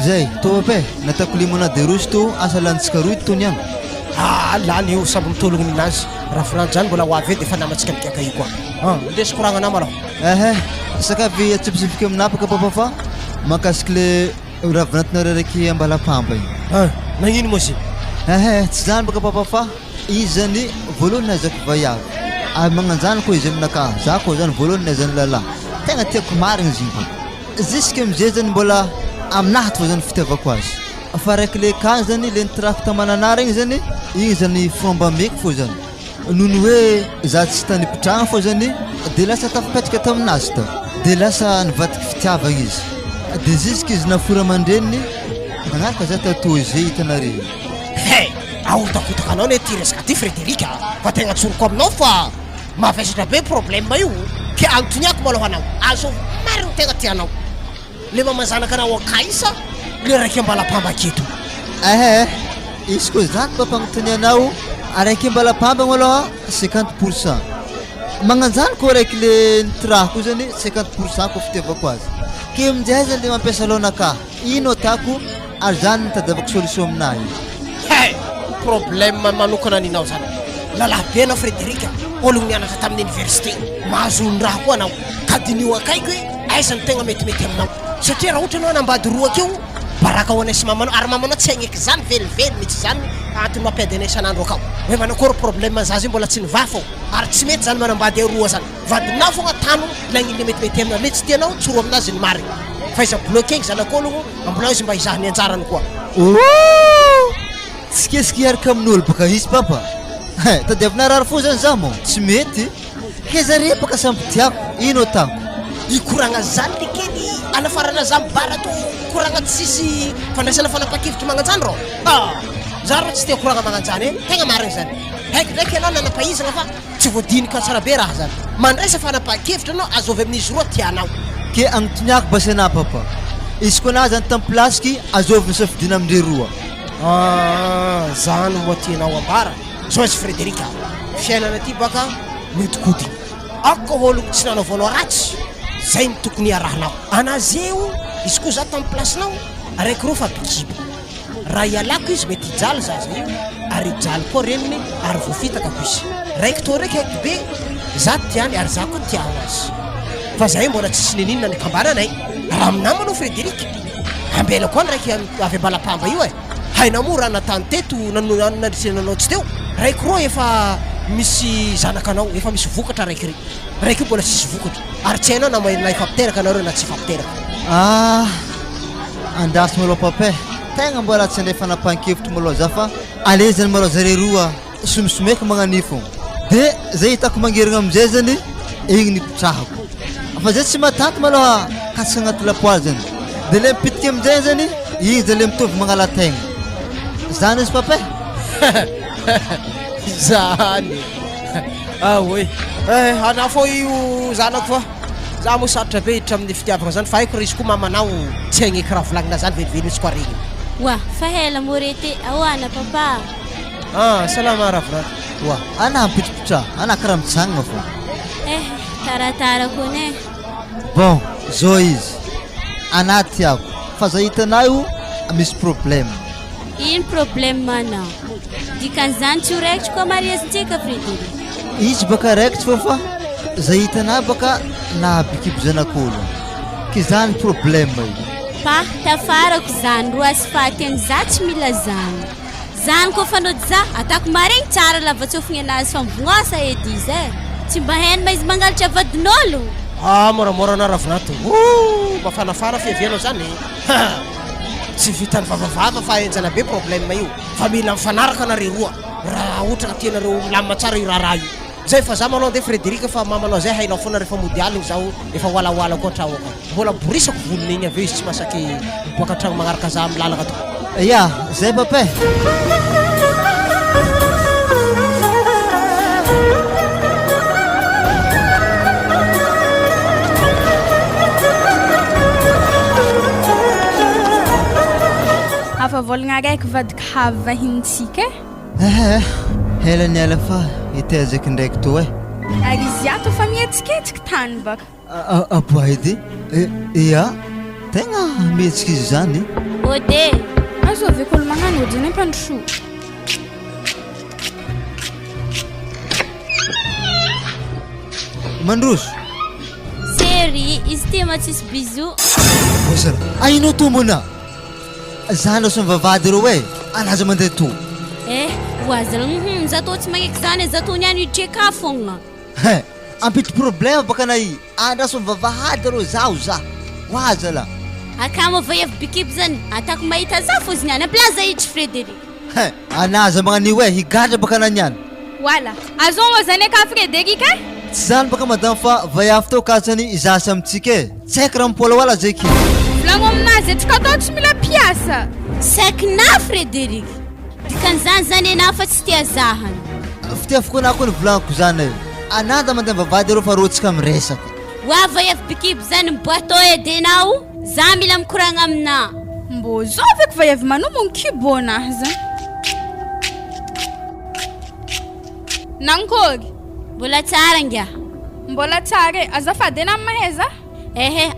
zay tope natako limona de rouge to asa lantsika roy tony any lany io samby mitologny ninazy raha firanty zany mbola ho avy de fa namatsika mikaka io koa ndesy koragna anao malao sakavy atsipitsipika aminapaka papa fa makasiky le ravinantinareo raiky ambalapamba igny nagnino mo izy tsy zany baka papa fa izy zany voalohany azako vaiavy magnanjany koa izy aminaka za koa zany voalohany azany lalahy tegna tiako marigny izy igny jusque amizay zany mbola aminahy fô zany fitiavako azy fa raiky le kany zany le nitrako tamanana regny zany igny zany fomba meky fô zany nono hoe za tsy tany pitragna fô zany de lasa tafipetraka taminazy ta de lasa nivadiky fitiavagna izy de jusque izy nafora mandreniny magnaraka za tato zay hitanareo aotakotaka anao ne ty resaka ty Frédéric fa tegna tsoroko aminao fa mavesatra be problème io ke antoniako malôha anao azo mariny tegna tianao le mamazanaka anao akaisa le raiky ambalapamba aketo izy koa zany pampagnotany anao araiky ambalapamba malôha 50% magnanjany koa raiky le nitrahako zany 50% koa fitiavako azy ke aminjay zany le mampiasa alônaka ino atako ary zany nitadiavako solution aminahy problème manokana aninao zany lalahy be anao Frédéric olo nianatra tamin'ny université mahazo ny raha koa anao ka dinio akaiko hoe aiza ny tegna metimety aminao satria raha ohatra anao anambady roa akeo baraka ho anay mamanao ary mamanao tsy agneky zany velively mitsy zany antony mampiady anay isan'andro akao hoe manakory problème zazy mbola tsy niva fô ary tsy mety zany manambady roa zany vadinao fogna tano lagniny metimety aminao le tsy tianao tsoro aminazy ny mariny fa iza bloqué zanak'ologno ambolao izy mba izahany anjarany koa tsy kesiky hiaraka amin'olo baka izy papa tadiavina rary fo zany za mo tsy mety ke zare baka samby tiako ino atako ikoragna zany le kely anafarana za mibara to koragna tsisy fandraisana fanapakevitry magnanjany rô za rô tsy tia koragna magnanjany tegna marigny zany haiko ndraiky anao nanapahizagna fa tsy voadinika tsara be raha zany mandraisa fanapakevitra anao azovy amin'izy roa tianao ke agnotoniako basy anah papa izy koa na zany tamin'ny plasiky azovy ny safidina amindre roa zany moa tianao ambara zao izy Frédéric fiainana ty baka mihodikodiny ako ôlogno tsy nanaovanao ratsy zay ny tokony iarahanao anazy eo izy koa za tamin'ny placenao araiky roa fa bikibo raha ialako izy mety hijaly zaza io ary hijaly koa reniny ary voafitakako izy raiky to raiky haiky be za tiany ary za koa tiao azy fa zay mbola tsisy nininona ny kambananay raha aminamanao Frédéric ambela koa ny raiky avy ambalapamba io hainao moa raha natany teto nanarisy nanao tsy teo raiky roa efa misy zanakanao efa misy vokatra raiky mbola tsisy vokatra ary tsy hainao na ifapiteraka anareo na tsy ifapiteraka. Andasy malao papay tegna mbola tsy andefa nampankevitry malao za fa alezany malao zare roa somisomeka magnanifo de zay hitako mangerigna amizay zany igny nipitrahako fa zay tsy matanty malao katsaka agnaty lapoaly zany de le mipitiky amizay zany igny zay le mitovy magnala tegna zany izy papay. Zany oe ana fô io zanako fa za mo sarotra be hiditra amin'ny fitiavagna zany fa haiko izy koa mamanao tsy hagneky raha volagnina zany velively izy koa regny. Wa fa hela morete awana papa. Salama ravrata. Wa ana mpitripotra ana karaha mitsangana fô. Taratara kone. Bon zao izy ana tiako fa za hitanao io misy problème. Ino problème mana? Dikan'izany tsy ho raikitry koa mariazintsika Frederic. Izy baka raikitry fô fa za hitanao baka nahabikibo zanak'olo ke zany problème io. Pa tafarako zany roa sy fahaten'ny za tsy mila zany. Zany koa fanody za atako maregny tsara lava tsofigny anazy fa mivognosa edy izy tsy mba hainy ma izy mangalatra vadin'olo. Moramora na ravinato mafanafana fiavianao zany tsy vitany vavavava fa enjana be problème io fa mila mifanaraka anare roa raha ohatra ka tianareo milamina tsara io raharaha io zay fa za malao ndeha Frederic fa mamanao zay hainao foana rehefa mody aligny zao efa walawaala koa tragno aka mbola borisako volony igny aveo izy tsy masaky miboaka tragno magnaraka za amin'ny lalagna to. Ya zay papay. Afa volagna raiky vadika havy vahintsika hela niala fa itaizaka ndraiky to ary izy ato fa mihetsiketsika tany baka aboa edy ya tegna mihetsika izy zany Ode azo aveko olo magnano ody zany mpandroso mandroso Seri izy ty ma tsisy bisou. Bosara ainao tombona zany oso mivavady reo anaza mandeha to Wazala za tô tsy magneky zany za tô niany hidreka fogna. ampitry problème baka nay andraso mivavahady reo zaho za wazala Akamo vaiavy bikiby zany atako mahita za fô izy niany aplaza hidry Frederic. anaza magnanio higadra baka naniany wala azongo zany ka Frederic tsy zany baka madame fa vaiavy teo kasany izasa amitsika tsy haiko raha mipola wala zay ki volagno aminazy atrika atao tsy mila piasa Saikina Frederic dikan'izany zany ena fa tsy tia zahany fitiavako anao koa ny volagniko zany anada mandeha mivavady reo fa rotsika miresaka wa vaiavy bikiby zany miboatao edenao za mila mikoragna amina mbo zao aveko vaiavy manombono kibo anahy zany nankory mbola tsara ngia mbola tsara azafady ena maheza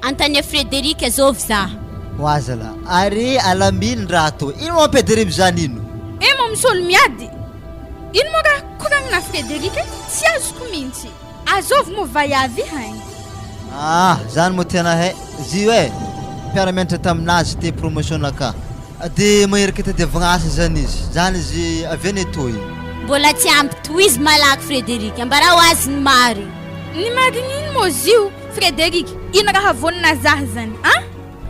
antania Frederic azovy za wazala ary alaminy raha to ino mampederimy zany ino mo misolo miady ino mo raha koragnina Frederic tsy azoko mihitsy azovy mo vaiavy hainy zany mo tiana zy mpiara-mianatra taminazy te promotion ka de maherika tadiavagna asa zany izy zany izy avy any toy mbola tsy ampy toizy malaky Frederic ambara ho azy ny mary ny mariny ino mo zio Frederic ino raha vonina zah zany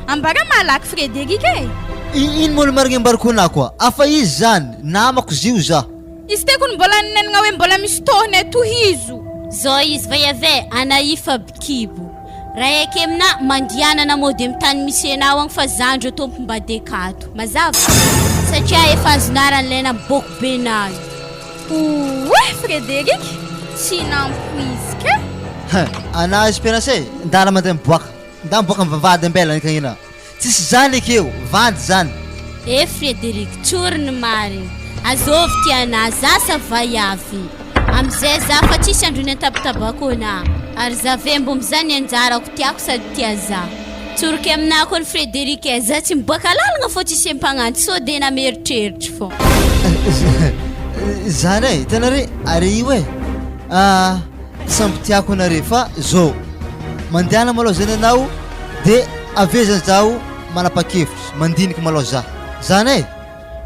ambara malaky Frederic ino mo marigny ambarako na koa afa izy zany namako zio za izy tekony mbola ninenagna hoe mbola misy tohiny tohizo zao izy vaiave anaifa bikibo raha eky amina mandianana mody amin'ny tany misy anao agny fa zandro tompombadekato mazava satria efa azonarany lena boko be nazy Frederic tsy nampoizika anazy mpianase ndala mandeha miboaka nda miboaka mivavady ambela kagnina tsisy zany ekeo vandy zany Frederic tsoriny mariny azovy tiana zasa vaiavy amizay za fa tsisy androny antabatabako ana ary za vembo mizany anjarako tiako sady tia za tsoroky aminako ny Frederic za tsy miboaka lalagna fô tsisy ampagnanty so de nameritreritry fô zany hitanare ary io samby tiako anare fa zao mandiana malao zany anao de avezany zaho manapa-kevitry mandiniky malao za zany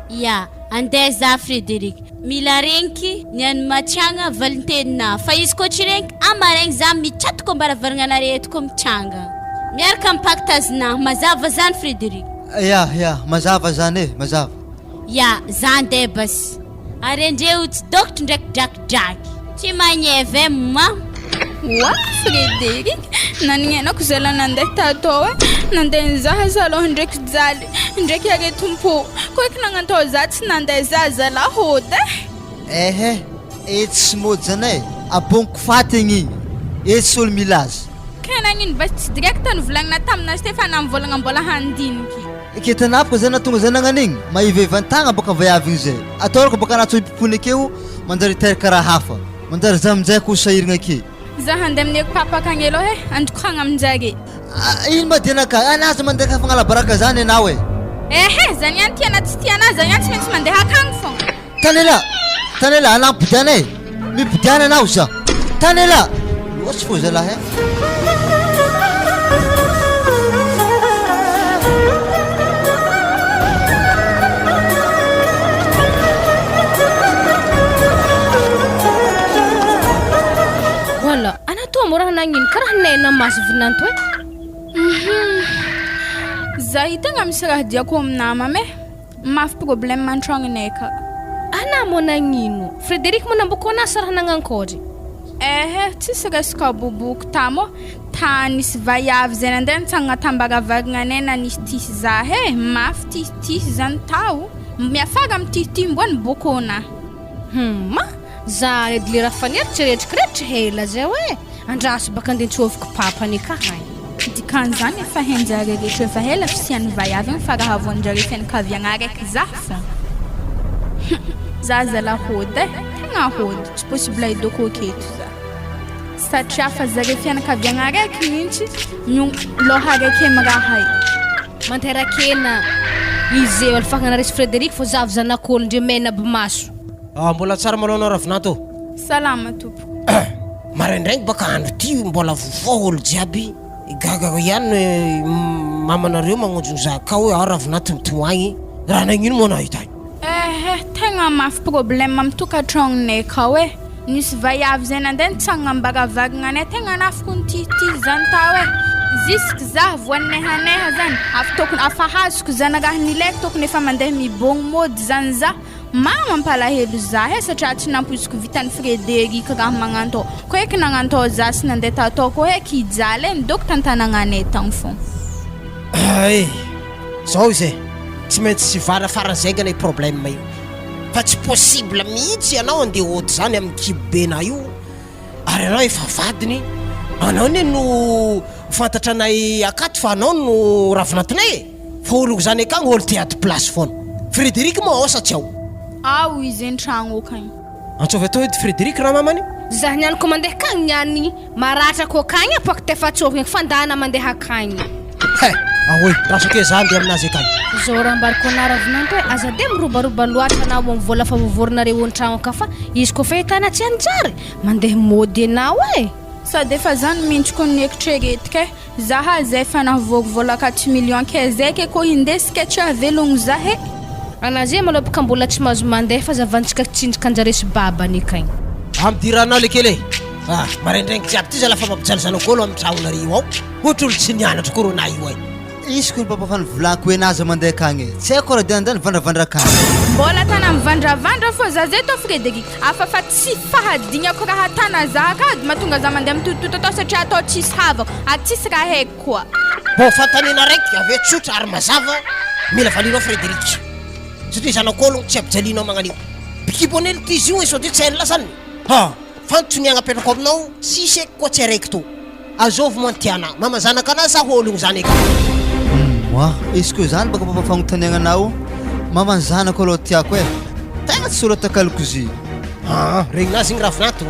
ya andeha za Frederic mila renky ny any matranga valintenina fa izy koa tsy renky amaregny za mitsatoko ambaravaragna naretiko mitranga miaraka mipakitazina mazava zany Frédéric. Ya mazava zany mazava. Ya za ndeha basy ary andreo tsy dokotro ndraiky drakidraky tsy magnevy ma. Wa Frédéric nanenako zala nandeha tato nandeha nizaha salon ndraiky jaly ndraiky aretompo koa eky nagnantao za tsy nandeha za zala hody etsy mody zany abonko fatigny igny etsy olo milaza nagnino bas tsy direct novolagnina tamina Stefana mivolagna mbola handiniky ketanapoko zay natonga zay nagnan'igny maivevantagna boka vayavigny zay ataorako boka anaty ipipony akeo manjary teraka raha hafa manjary za aminjay ko sahirigna ake za handeha amin'ny papa akagny aloha andokagna aminjare ino madianaka anazy mandeha kafagnala baraka zany anao zany ihany tiana tsy tiana zany ihany tsy maintsy mandeha akagny fogna tanela anampidiana mipidiana anao za tanela loatsy fo zalahy Wala anatoa moraha nagnino karaha nena masovinanto za hitagna misy raha diako aminamame mafy problème mantragnonay ka ana mo nagnino Frédéric mo namboko anasa raha nagnankory tsisy resaka boboko tamo ta nisy vayavy zay nandeha nitsangana tambaravagna anay na nisy tisy za mafy tisy zany tao miafaga amitihy mboa nibokona ma za edile raha faneritreretrikiretry hela zay andraso baka andeha ntsoviko papany ka hay dikan'izany efa henjare rehetra efa hela fisiany vayavy igny fa raha vonjare fianakaviagna araiky za fô za zala hody tegna hody tsy possible hidoko aketo za satria fa zare fianakaviagna araiky mihitsy loha araiky miraha manterakena izy alfagna naresy Frédéric fô zavy zanak'olo ndre mena bimaso mbola tsara malao anao ravinato salama tompo maraindraigny baka andro ty mbola vovoa olo jiaby gaga ihany mamanareo magnonjony za ka hoe ravinato mitoagny raha nagnino moa nahitagny tegna mafy problème amitokatragnonay ka nisy vayavy zay nandeha nitsangana ambaravagna anay tegna nafiko nitihitihy zany ta zisk za voannehaneha zany afa hazoko zany raha nilaiko tokony efa mandeha mibogno mody zany za mama mampalahelo za satria tsy nampoiziko vitany Frédéric raha magnantao koa eky nagnantao za sy nandeha tatao koa eky ijaly nidoko tantanagna anay tagny fogna zao izay tsy maintsy sy varafaran'zay ganay problème io fa tsy possible mihitsy ianao andeha hody zany amin'ny kibobena io ary anao efa vadiny anao ne no fantatra anay akato fa anao no ravinatinay fa oloko zany akagny olo ty ato place foana Frédéric moa osatsy ao ao izy an-tragno akagny antsovy atao edy Frédéric raha mamany za niany ko mandeha akagny niany maratra ko akagny apaka tefa tsovigny fandana mandeha akagny ahoy raha soke za andeha aminazy akagny zao raha mbariko ana ravinanto aza de mirobaroba loatra anao mivola fa vovoronareo an-tragno ka fa izy koa fa hitana tsy anjary mandeha mody anao sady efa zany mintsiko niekitreretika zaha zay fa nahavovola 4 millions ke zay ke ko hindesika tsy avelogno za anazy malao baka mbola tsy mahazo mandeha fa zavantsika tsinjika anjare sy babany akagny amdiranao lekele maraindraigny jiaby ty za lafa mampijaly zanak'olo amin'ny tragnonareo ao ohatra olo tsy nianatra corona io isy ko papa fa nivolako hoe naza mandeha akagny tsy haiko raha dia andeha nivandravandra akagny mbola tana mivandravandra fô za zay to Frédéric afa tsy fahadignako raha tana za akady mahatonga za mandeha mitotota atao satria atao tsisy havako tsisy raha haiko koa bo fantanina raiky ave tsotra ary mazava mila valinao Frédéric satria zanak'olo tsy ampijalinao magnan'io bikibonely ty izy io sao dia tsy hainy lasany fantotry ny agnapetrako aminao tsisy eky koa tsy araiky to azovy moa ntiana mama zanaka anazy sa ologno zany eky izy koa zany baka papa fagnontaniagnanao mamany zanako aloha tiako tegna tsy sorata-kalokozy regninazy igny ravinato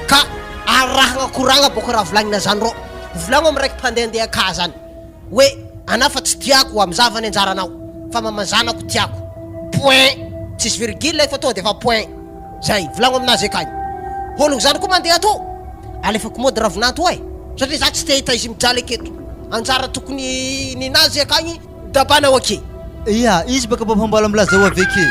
ka arahagna koragna boka raha volagnina zany ro volagno amy raiky mpandehandeha ka zany hoe ana fa tsy tiako amizavany anjaranao fa mamany zanako tiako point tsisy virgule fa to de fa point zay volagno aminazy akagny ologno zany koa mandeha to alefako mody ravinato satria za tsy te hita izy mijaly aketo anjara tokony ninazy akagny dabanao ake izy baka papa mbola milaza ho aveke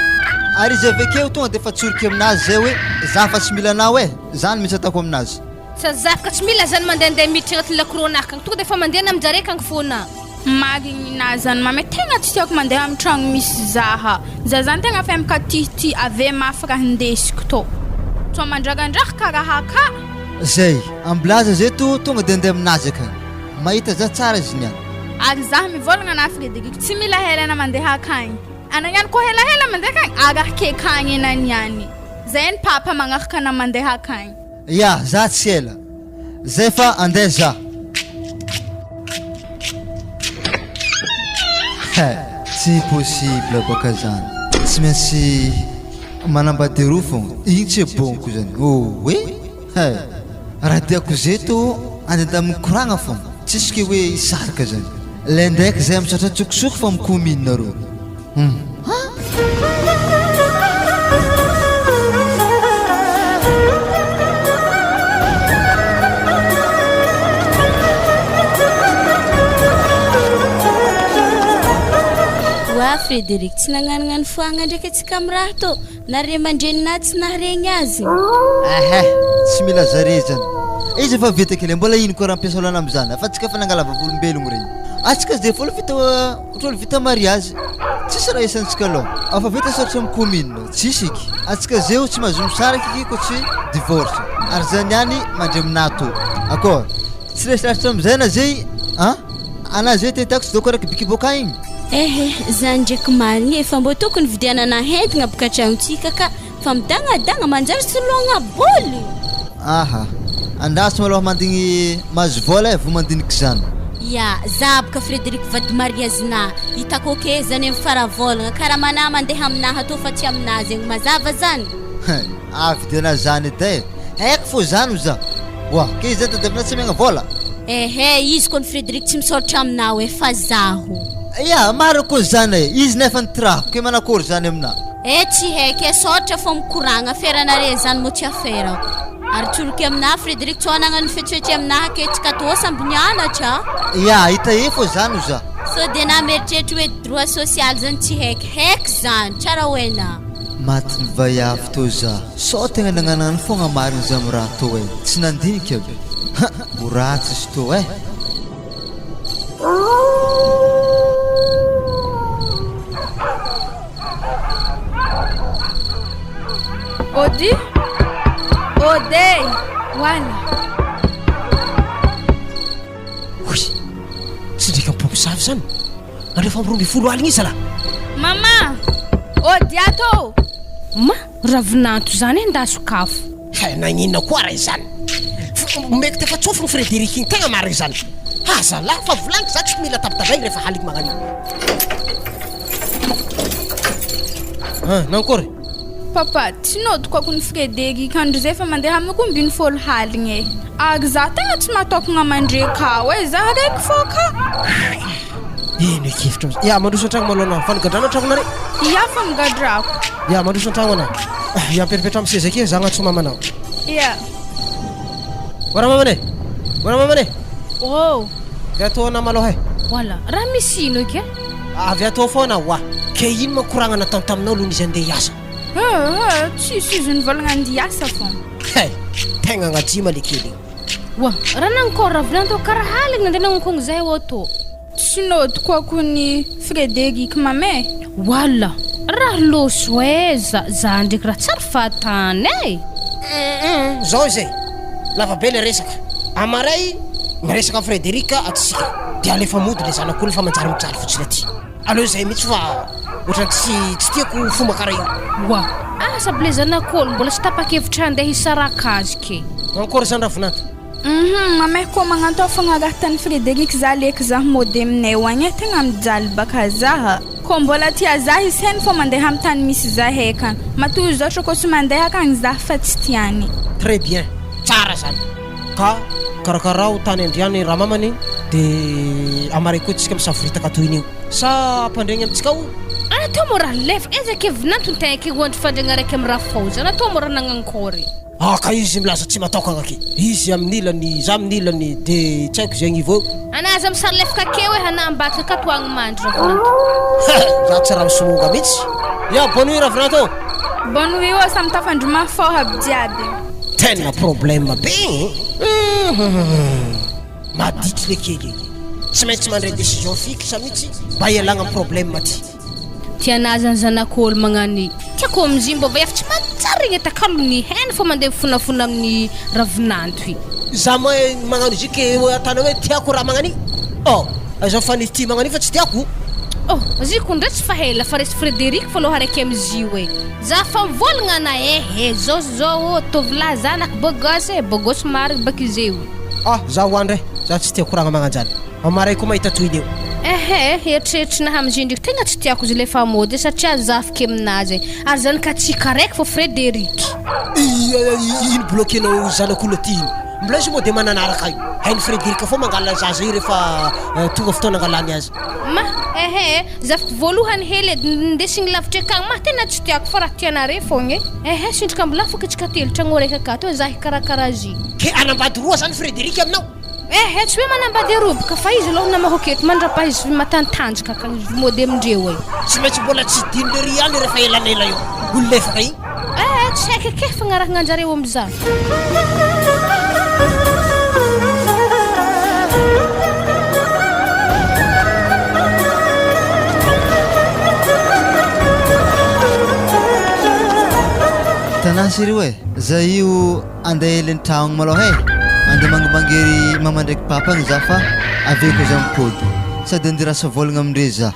ary izy avekeo tonga de fa tsoriky aminazy zay hoe za fa tsy mila anao zany mitsy atako aminazy sazaka tsy mila zany mandehandeha miditra agnaty lakoronaka tonga de fa mandeha naminjareka agny foana magigna zany mame tegna tsy tiako mandeha amin'ny tragno misy zaha za zany tegna femka tihity ave mafy raha indesiko tô so mandragandraha karaha ka zay ambilaza zeto tonga de andeha aminazy akagny mahita za tsara izy niany ary zaho mivolagna na Frederic tsy mila helana mandeha akagny anagnany ko helahela mandeha akagny arahake akagny enaniany zay ny papa magnaraka na mandeha akagny ya za tsy ela zay fa andeha za tsy possible baka zany tsy maintsy manambadiro fogna igny tsy bonko zany oe raha diako zeto andeha da mikoragna fogna tsisy hoe isaraka zany le ndraiky zay mitratra tsokosoko fa mikomine rô Frederic tsy nagnanognano foagna ndraiky atsika amin'ny raha tô nare mandrenina tsy naharegny azy tsy mila zare zany izy efa vita kely mbola ino koa raha ampiasa olana am'zany fa tsika fa nangalava volombelogno regny atsika zay folo vita otrolo vita mariage tsisy raha isantsika aloha afa vita soratra amin'ny commune tsisy iky atsika zeo tsy mahazo misaraky iky ko tsy divorce ary zany ihany mandre aminato accord tsy resaratra am'zay na zay ana zay tetako tsy doko raiky bikiboka igny zany ndraiky marigny efa mbo tokony vidianana hentigna boka tragnotsika ka fa midangadagna manjary soloagna boly andraso maloha mandigny mahazo vola vo mandiniky zany ya za boka Frederic vady mariazina hitako ke zany amin'ny faravolagna karaha mana mandeha aminaha tô fa tsy aminazy egny mazava zany vidiana zany edy haiko fô zany za wa ke zany tadavina tsy megna vola izy koa ny Frederic tsy misoratra aminao fa zaho ya maro koa zany izy nefa nitrahako ke manakory zany amina tsy haiky soratra fô mikoragna aferanare zany mo tsy aferako ary tsoroky amina Frederic tsy hoanagna ny fetsifetsy aminaha ke tsy katô samby nianatra ya hita fô zany za so de na mieritreritry hoe droit social zany tsy haiky zany tsara hoena maty mivaiavy tô za so tegna nagnanany fogna mariny za amin'ny raha tô tsy nandinika oratsy izy tô Odi? Odei! Wala. Tsy ndreka mipampisavy zany andreo fa miromby folo aligny izy ala Mama! Odi ato! Ravinanto zany ndasokafo nagnina koa raha zany meky tefa tsofiny Frederic igny tegna marigny zany azala fa volaniko za tsy mila tabatavaigny rehefa haliky magnanio nankory Papa, tsy nodiko ako ny Frederic andro zay fa mandeha amiko kombiny folo haligny ary za tegna tsy matokagna mandre ka za raiky fô ka ino ekevitra ya mandroso an-tragno malona fanigadrano an-tragno nare ya fanigadrako ya mandroso an-tragno ana ya miperipetra amin'ny seza ake za agnatso mamanao ya mora mamane ke atôna maloha wala raha misy ino ke avy atô foana wa ke ino makoragna natao taminao aloha izy andeha hiasa tsisy izy nivolagna andeha hiasa foana tegna agnatima le kely raha nankôry ravinanto karaha haligny andeha nagnakogno zay ô tsy nodiko ako ny Frederic mame wala raha loso za ndraiky raha tsara fahatany zao zay lavabe le resaka amaray miresaka Frederic atsika dia alefa mody le zanak'olo fa manjary mijaly fotsiny aty aloha zay mihitsy fa ohatrany tsy tiako fomba karaha io asa bile zanak'olo mbola tsy tapa-kevitra andeha hisaraka azy ke ankôry zany ravinanto mame koa magnantao fogna raha tany Frederic za leky za mody aminay hoagny tegna mijaly baka zaha ko mbola tia za iseny fô mandeha amin'ny tany misy za haikany matoy zotra koa tsy mandeha akagny za fa tsy tiany très bien tsara zany ka karakarao tany andriany raha mamany de amaray koa tsika misafiritaka toin'io sa ampandregny amitsika o anatao mo raha lefa ezake vinanto ny tegna ke hoandry fandregna raiky amin'ny raha fôzy anatao mo raha nagnankory ka izy milaza tsy matokagna ke izy amin'ny ilany za amin'ny ilany de tsy haiko zegny ivô anazy misary lefaka ke hoe hanambataka katoagny mandry ravinanto za tsy raha misononga mihitsy Ya bonne nuit Ravnato. Bonne nuit ô samy tafandroma fao aby jiaby. Tena problème be. Maditry le kely. Tsy maintsy mandray décision fixe mihitsy mba ialagna amin'ny problème ty. Tianazy zanak'olo magnany. Tiako amizay mba efa tsy matsara igny takalony hena fa mandeha fonafona amin'ny Ravinanto. Za magnano izy ke atana hoe tiako raha magnany. Oh, aza fa nity magnany fa tsy tiako. Oh, ziko ndray tsy fahela fa resy Frédéric fa loha araiky amizio e. Za fa mivolagna na zao tovolahy zanako bogosy mary bakizeo. Ah, za hoandre, za tsy tiako raha magnanjany. Amaray ko mahita toy leo. Eritreritry na amizio ndraiky tegna tsy tiako izy le fa mody satria za afaka aminazy ary zany ka tsy karaiky fa Frédéric. Ino bloquenao zanak'olo ty ino? Mbola izy moa dia mananaraka io. Hainy Frédéric fô mangala zaza io rehefa tonga fotoana angalany azy. Ma za afaka voalohany hely ndesigny lavitra akagny ma tena tsy tiako fa raha tianare fogna e. Sindraka mbola afaka atsika telo tragno araiky akato za hikarakara azy. Ke anambady roa zany Frédéric aminao? Tsy hoe manambady roboka fa izy aloha namahoketo mandrapa izy matantanjaka ka izy mody amindreo e. Tsy maintsy mbola tsy dino le riany rehefa elanela io. Olo lefaka iny. Tsy haiko ke fagnarahana anjareo amizany. Tanasy reo e, za io andeha elen tragno malôha e. Andeha mangery mama ndraiky papa agny za fa aveko za mipody sady andirasa volagna amindre za.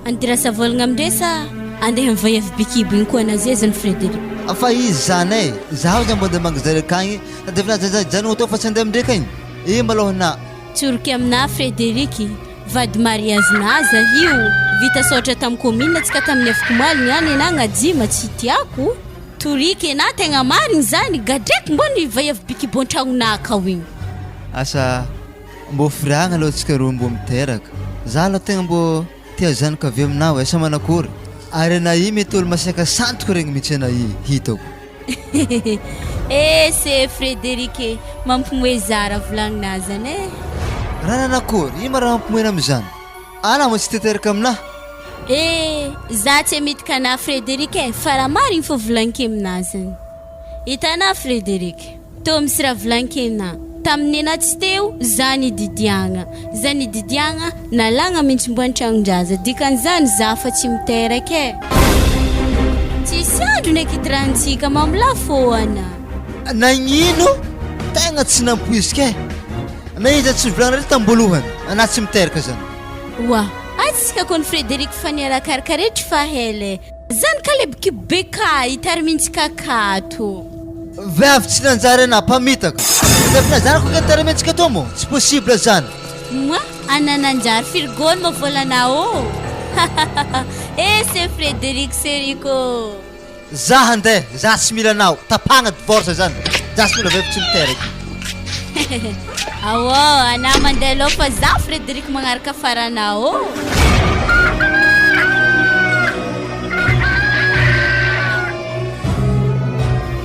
Andirasa volagna amindre sa andeha mivaiavy bikibo igny koa nazezany Frédéric. Fa izy zany e, zaho za mba mandeha zare akagny sady efa jano atao fa tsy andeha amindreka igny. Malôha na. Tsoroky amina Frédéric, vady mariazinaza io vita sotra tamin'ny commune tsika tamin'ny afikomaligny any na agnajima tsy tiako. Toriky na tegna marigny zany gadraiky mbô ny vaiavy bikibo an-tragnonaka ao igny. Asa mbô firagna aloha tsika roa mbô miteraka. Za aloha tegna mbô tia zanaka avy aminao asa manakory. Ary ana i mety olo masiaka santoko regny mihitsy ana i hitako. Se Frédéric mampimoe zara volagninao zany e. Raha nanakory, i maraha mampimoena am'izany. Ana mo tsy teteraka aminahy. Za tsy midika ana Frédéric e, fa raha marigny fa volaniko aminazy. Hitanao Frédéric, tô misy raha volaniko amina. Tamin'ny ana tsy teo, za nididiagna. Za nididiagna, nalagna mihitsy mbo an-tranon-draza. Dikan'izany za fa tsy miteraka e. Tsisy andro ndraiky hidirantsika mamla foana. Nagnino? Tegna tsy nampoizika e. Na izy tsy volagna rehetra tambolohany, ana tsy miteraka zany. Wa, atsika kony Frédéric fa niarakaraka rehetra fa hele. Zany ka le bikibe ka hitary mihitsy kakato. Vavy tsy nanjary ana mpamitaka. Zavina zany ko katara mihitsika tô mo, tsy possible zany. Moi, anananjary firgôny ma volanao. Se Frédéric Serico. Za handeha, za tsy mila anao, tapagna divorce zany. Za tsy mila vavy tsy miteraka. Ana mandeha aloha fa za Frédéric magnaraka faranao.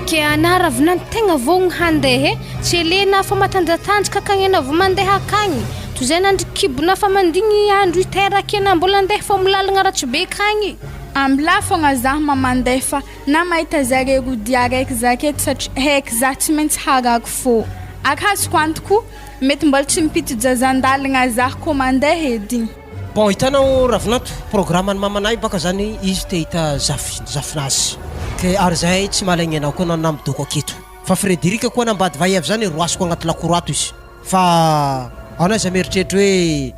Ke ana Ravinanto tegna vogny handeha tsy elena fa matanjatanjaka akagny ana vao mandeha akagny. Toy zay nandry kibona fa mandigny andro iteraka ana mbola andeha fa milalagna ratsy be akagny. Ambla fogna za mamandeha fa na mahita zare rodia araiky zaketo satria haiky za tsy maintsy harako fô. Akazoko antoko mety mbola tsy mipity jazandalagna za ko mandeha edy. Bon, hitanao Ravinanto, programme-ny mamanay baka zany izy te hita zafinazy. Ke ary zahay tsy malagny anao koa na midoko aketo. Fa Frédéric koa nambady vaiavy zany roasiko agnaty lakorato izy. Fa anao za mieritreritry hoe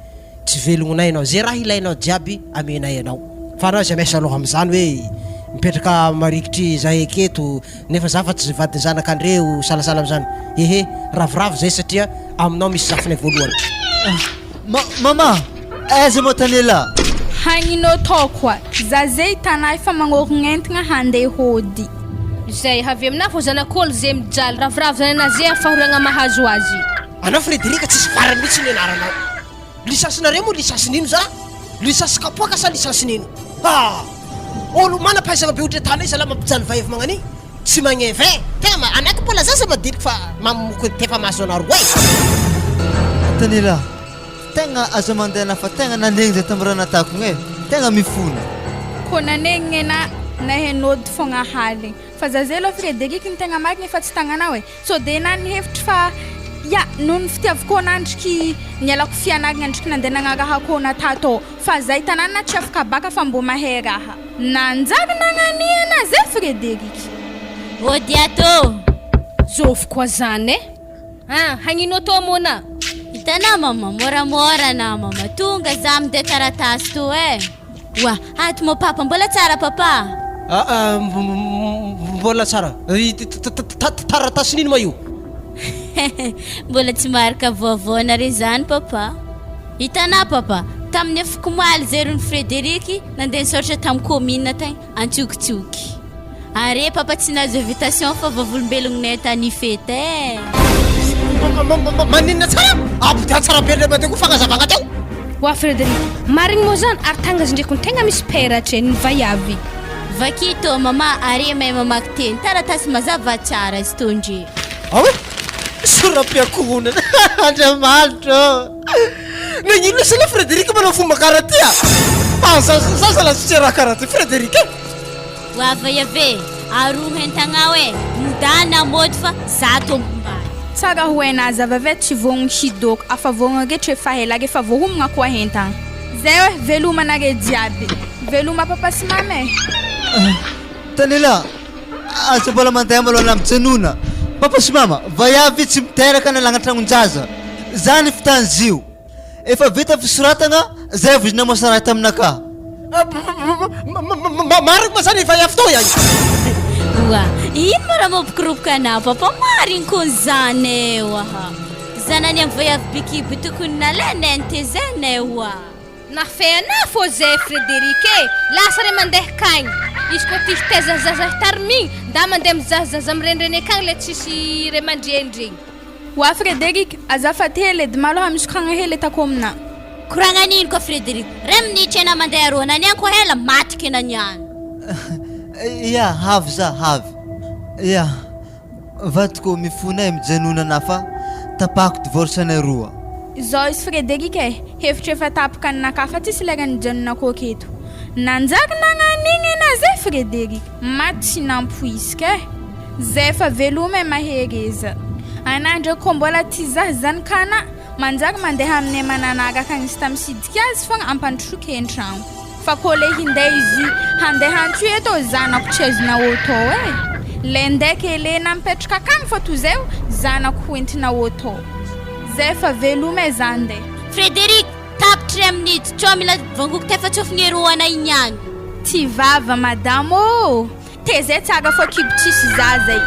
tsy velogninay anao, zay raha ilainao jiaby amenay anao. Fa anao za miasa aloha am'izany hoe mipetraka marikitry zahay aketo nefa za fa tsy vady zanakandreo salasala am'izany. Ravoravo zay satria aminao misy zafinay voalohany. Mama, aiza mo tanela? Haninao tao koa, za zay tanay fa magnorogna entagna handeha hody. Zay havy amina fô zanak'olo zay mijaly ravoravo zany ana zay afahoragna mahazo azy. Anao Frédéric tsy farany mihitsy ny anaranao. Lisansinareo moa lisansinino za? Lisansi kapoaka sa lisansinino? Olo manam-pahaizana be ohatra tany izy ala mampijaly vaiavy magnany. Tsy magneva tegna anaky mbola zaza madiniky fa mamoko tefa maso anaro e. Tanela, tegna aza mandehana fa tegna nanegny zay tamin'ny raha natako igny e. Tegna mifona. Ko nanegny ana na henody fogna haligny fa za zay aloha Frederic ny tegna marigny efa tsy tagnanao e so de na ny hevitry fa ya noho ny fitiavako anandriky nialako fianaragna andriky nandeha nagnarahako natato fa zay tanana tsy afaka baka fa mbo mahay raha nanjary nagnaniana zay Frederic ody ato zovy koa zany e hagnino atao mona hitanao mama moramora na mama tonga za amde taratasy to e wa ato mo papa mbola tsara papa mbola tsara taratasy nino ma io mbola tsy marika voavoana re zany papa hitanao papa tamin'ny afikomaly zay rony Frederic nandeha nisoratra tamin'ny commune tagny antsokitsoky are papa tsy nahazo invitation fa vavolombelongonay tany fety e maninona tsara abota tsara be le mandeha ko fagnazavagna teo wa Frederic marigny moa zany ary tangazy ndraiky ny tegna misy peratra ny vaiavy vakito mama are mahay mamaky teny taratasy mazava tsara izy tondre awe soram-piankohonana andriamanitro nagnino sala Frederic manao fomba karaha ty zaza la tsy raha karaha ty Frederic wa vaiave aroa hentagnao e modana mody fa za tombombary tsara ho enazy avavy tsy vognony hidoko afa vognona rehetra efa helaka efa voahomagna koa hentagna zay hoe velomanare jiaby veloma papa sy mame Tanila aza mbola mandeha maloha na mijanona papa sy mama vaiavy tsy miteraka na lagnatragnon-jaza zany fitanzio efa vita fisoratagna zay vozina mosarata aminaka marigny ma zany vaiavy tao ihany wa ino mara mampikoropoka anao papa marigny kon zany ewa zanany amin'ny vaiavy bikiby tokony nalainany te zany ewa nafena fô zay Frederic lasa re mandeha kagny izy koa tisy tezazaza tarmigny nda mandeha mizahazaza mirendreny akagny le tsisy re mandrendregny wa Frederic azafady hely edy maloha misy koragna hely tako amina koragna nino koa Frederic re minitra ana mandeha aroa nany koa hela matika naniany ya havy za havy ya vatiko mifonay mijanonana fa tapako divorce anay roa zao izy Frederic hevitra efa tapaka ninaka fa tsisy lera nijanonako aketo nanjary nagnanigny ana zay Frederic maty tsy nampoisika zay fa veloma mahereza anandra ko mbola ty zah zanakana manjary mandeha aminay mananaraka nisy tamin'ny sidika azy fogna ampandrosoky an-tragno fa ko le hinday izy handeha antso eto zanako tsy azona oto le ndaiky elena mipetraka akagny fa to zay zanako hoentina oto zay fa veloma zande Frederic tapitry amin'ny tso mila vangoko tefa tsofigny roana inyany ty vava madamo te zay tsara fa kibotsisy zazay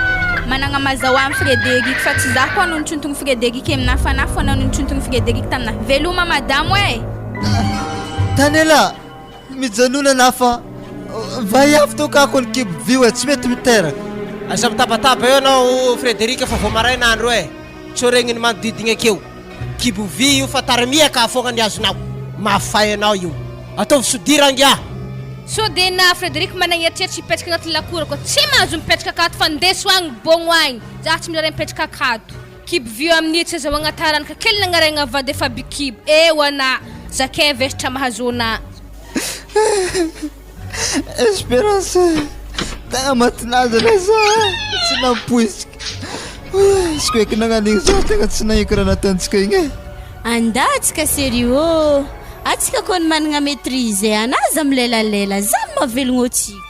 managna mazahoamy Frederic fa tsy za koa no nitsontogny Frederic aminafanafo anao no nitsontogny Frederic tamina veloma madamo Tanela mijanonana fa vaiavy to kako ny kibo vio tsy mety miteraka aza mitabataba eo anao Frederic fa vao marainandro tsô regny ny manodidigny akeo kibo vy io fa tarimiaka fogna ny azonao mafay anao io ataovy sodirangya so de na Frederic managneritreritry hipetraka agnaty lakora koa tsy mahazo mipetraka akato fa ndeso agny bogno agny za tsy mila ray mipetraka akato kibo vio amin'ny tsy azahoagna taranaka kely nagnaraigna vady efa bikibo ana zakay vesitra mahazona Espérance tegna matinazy le za tsy nampoisika izy ko eky nagnanigny za tegna tsy nahiko raha nataontsika igny andatsika sérieux atsika koa ny managna maîtrise anazy amilelalela zany mahavelogno atsika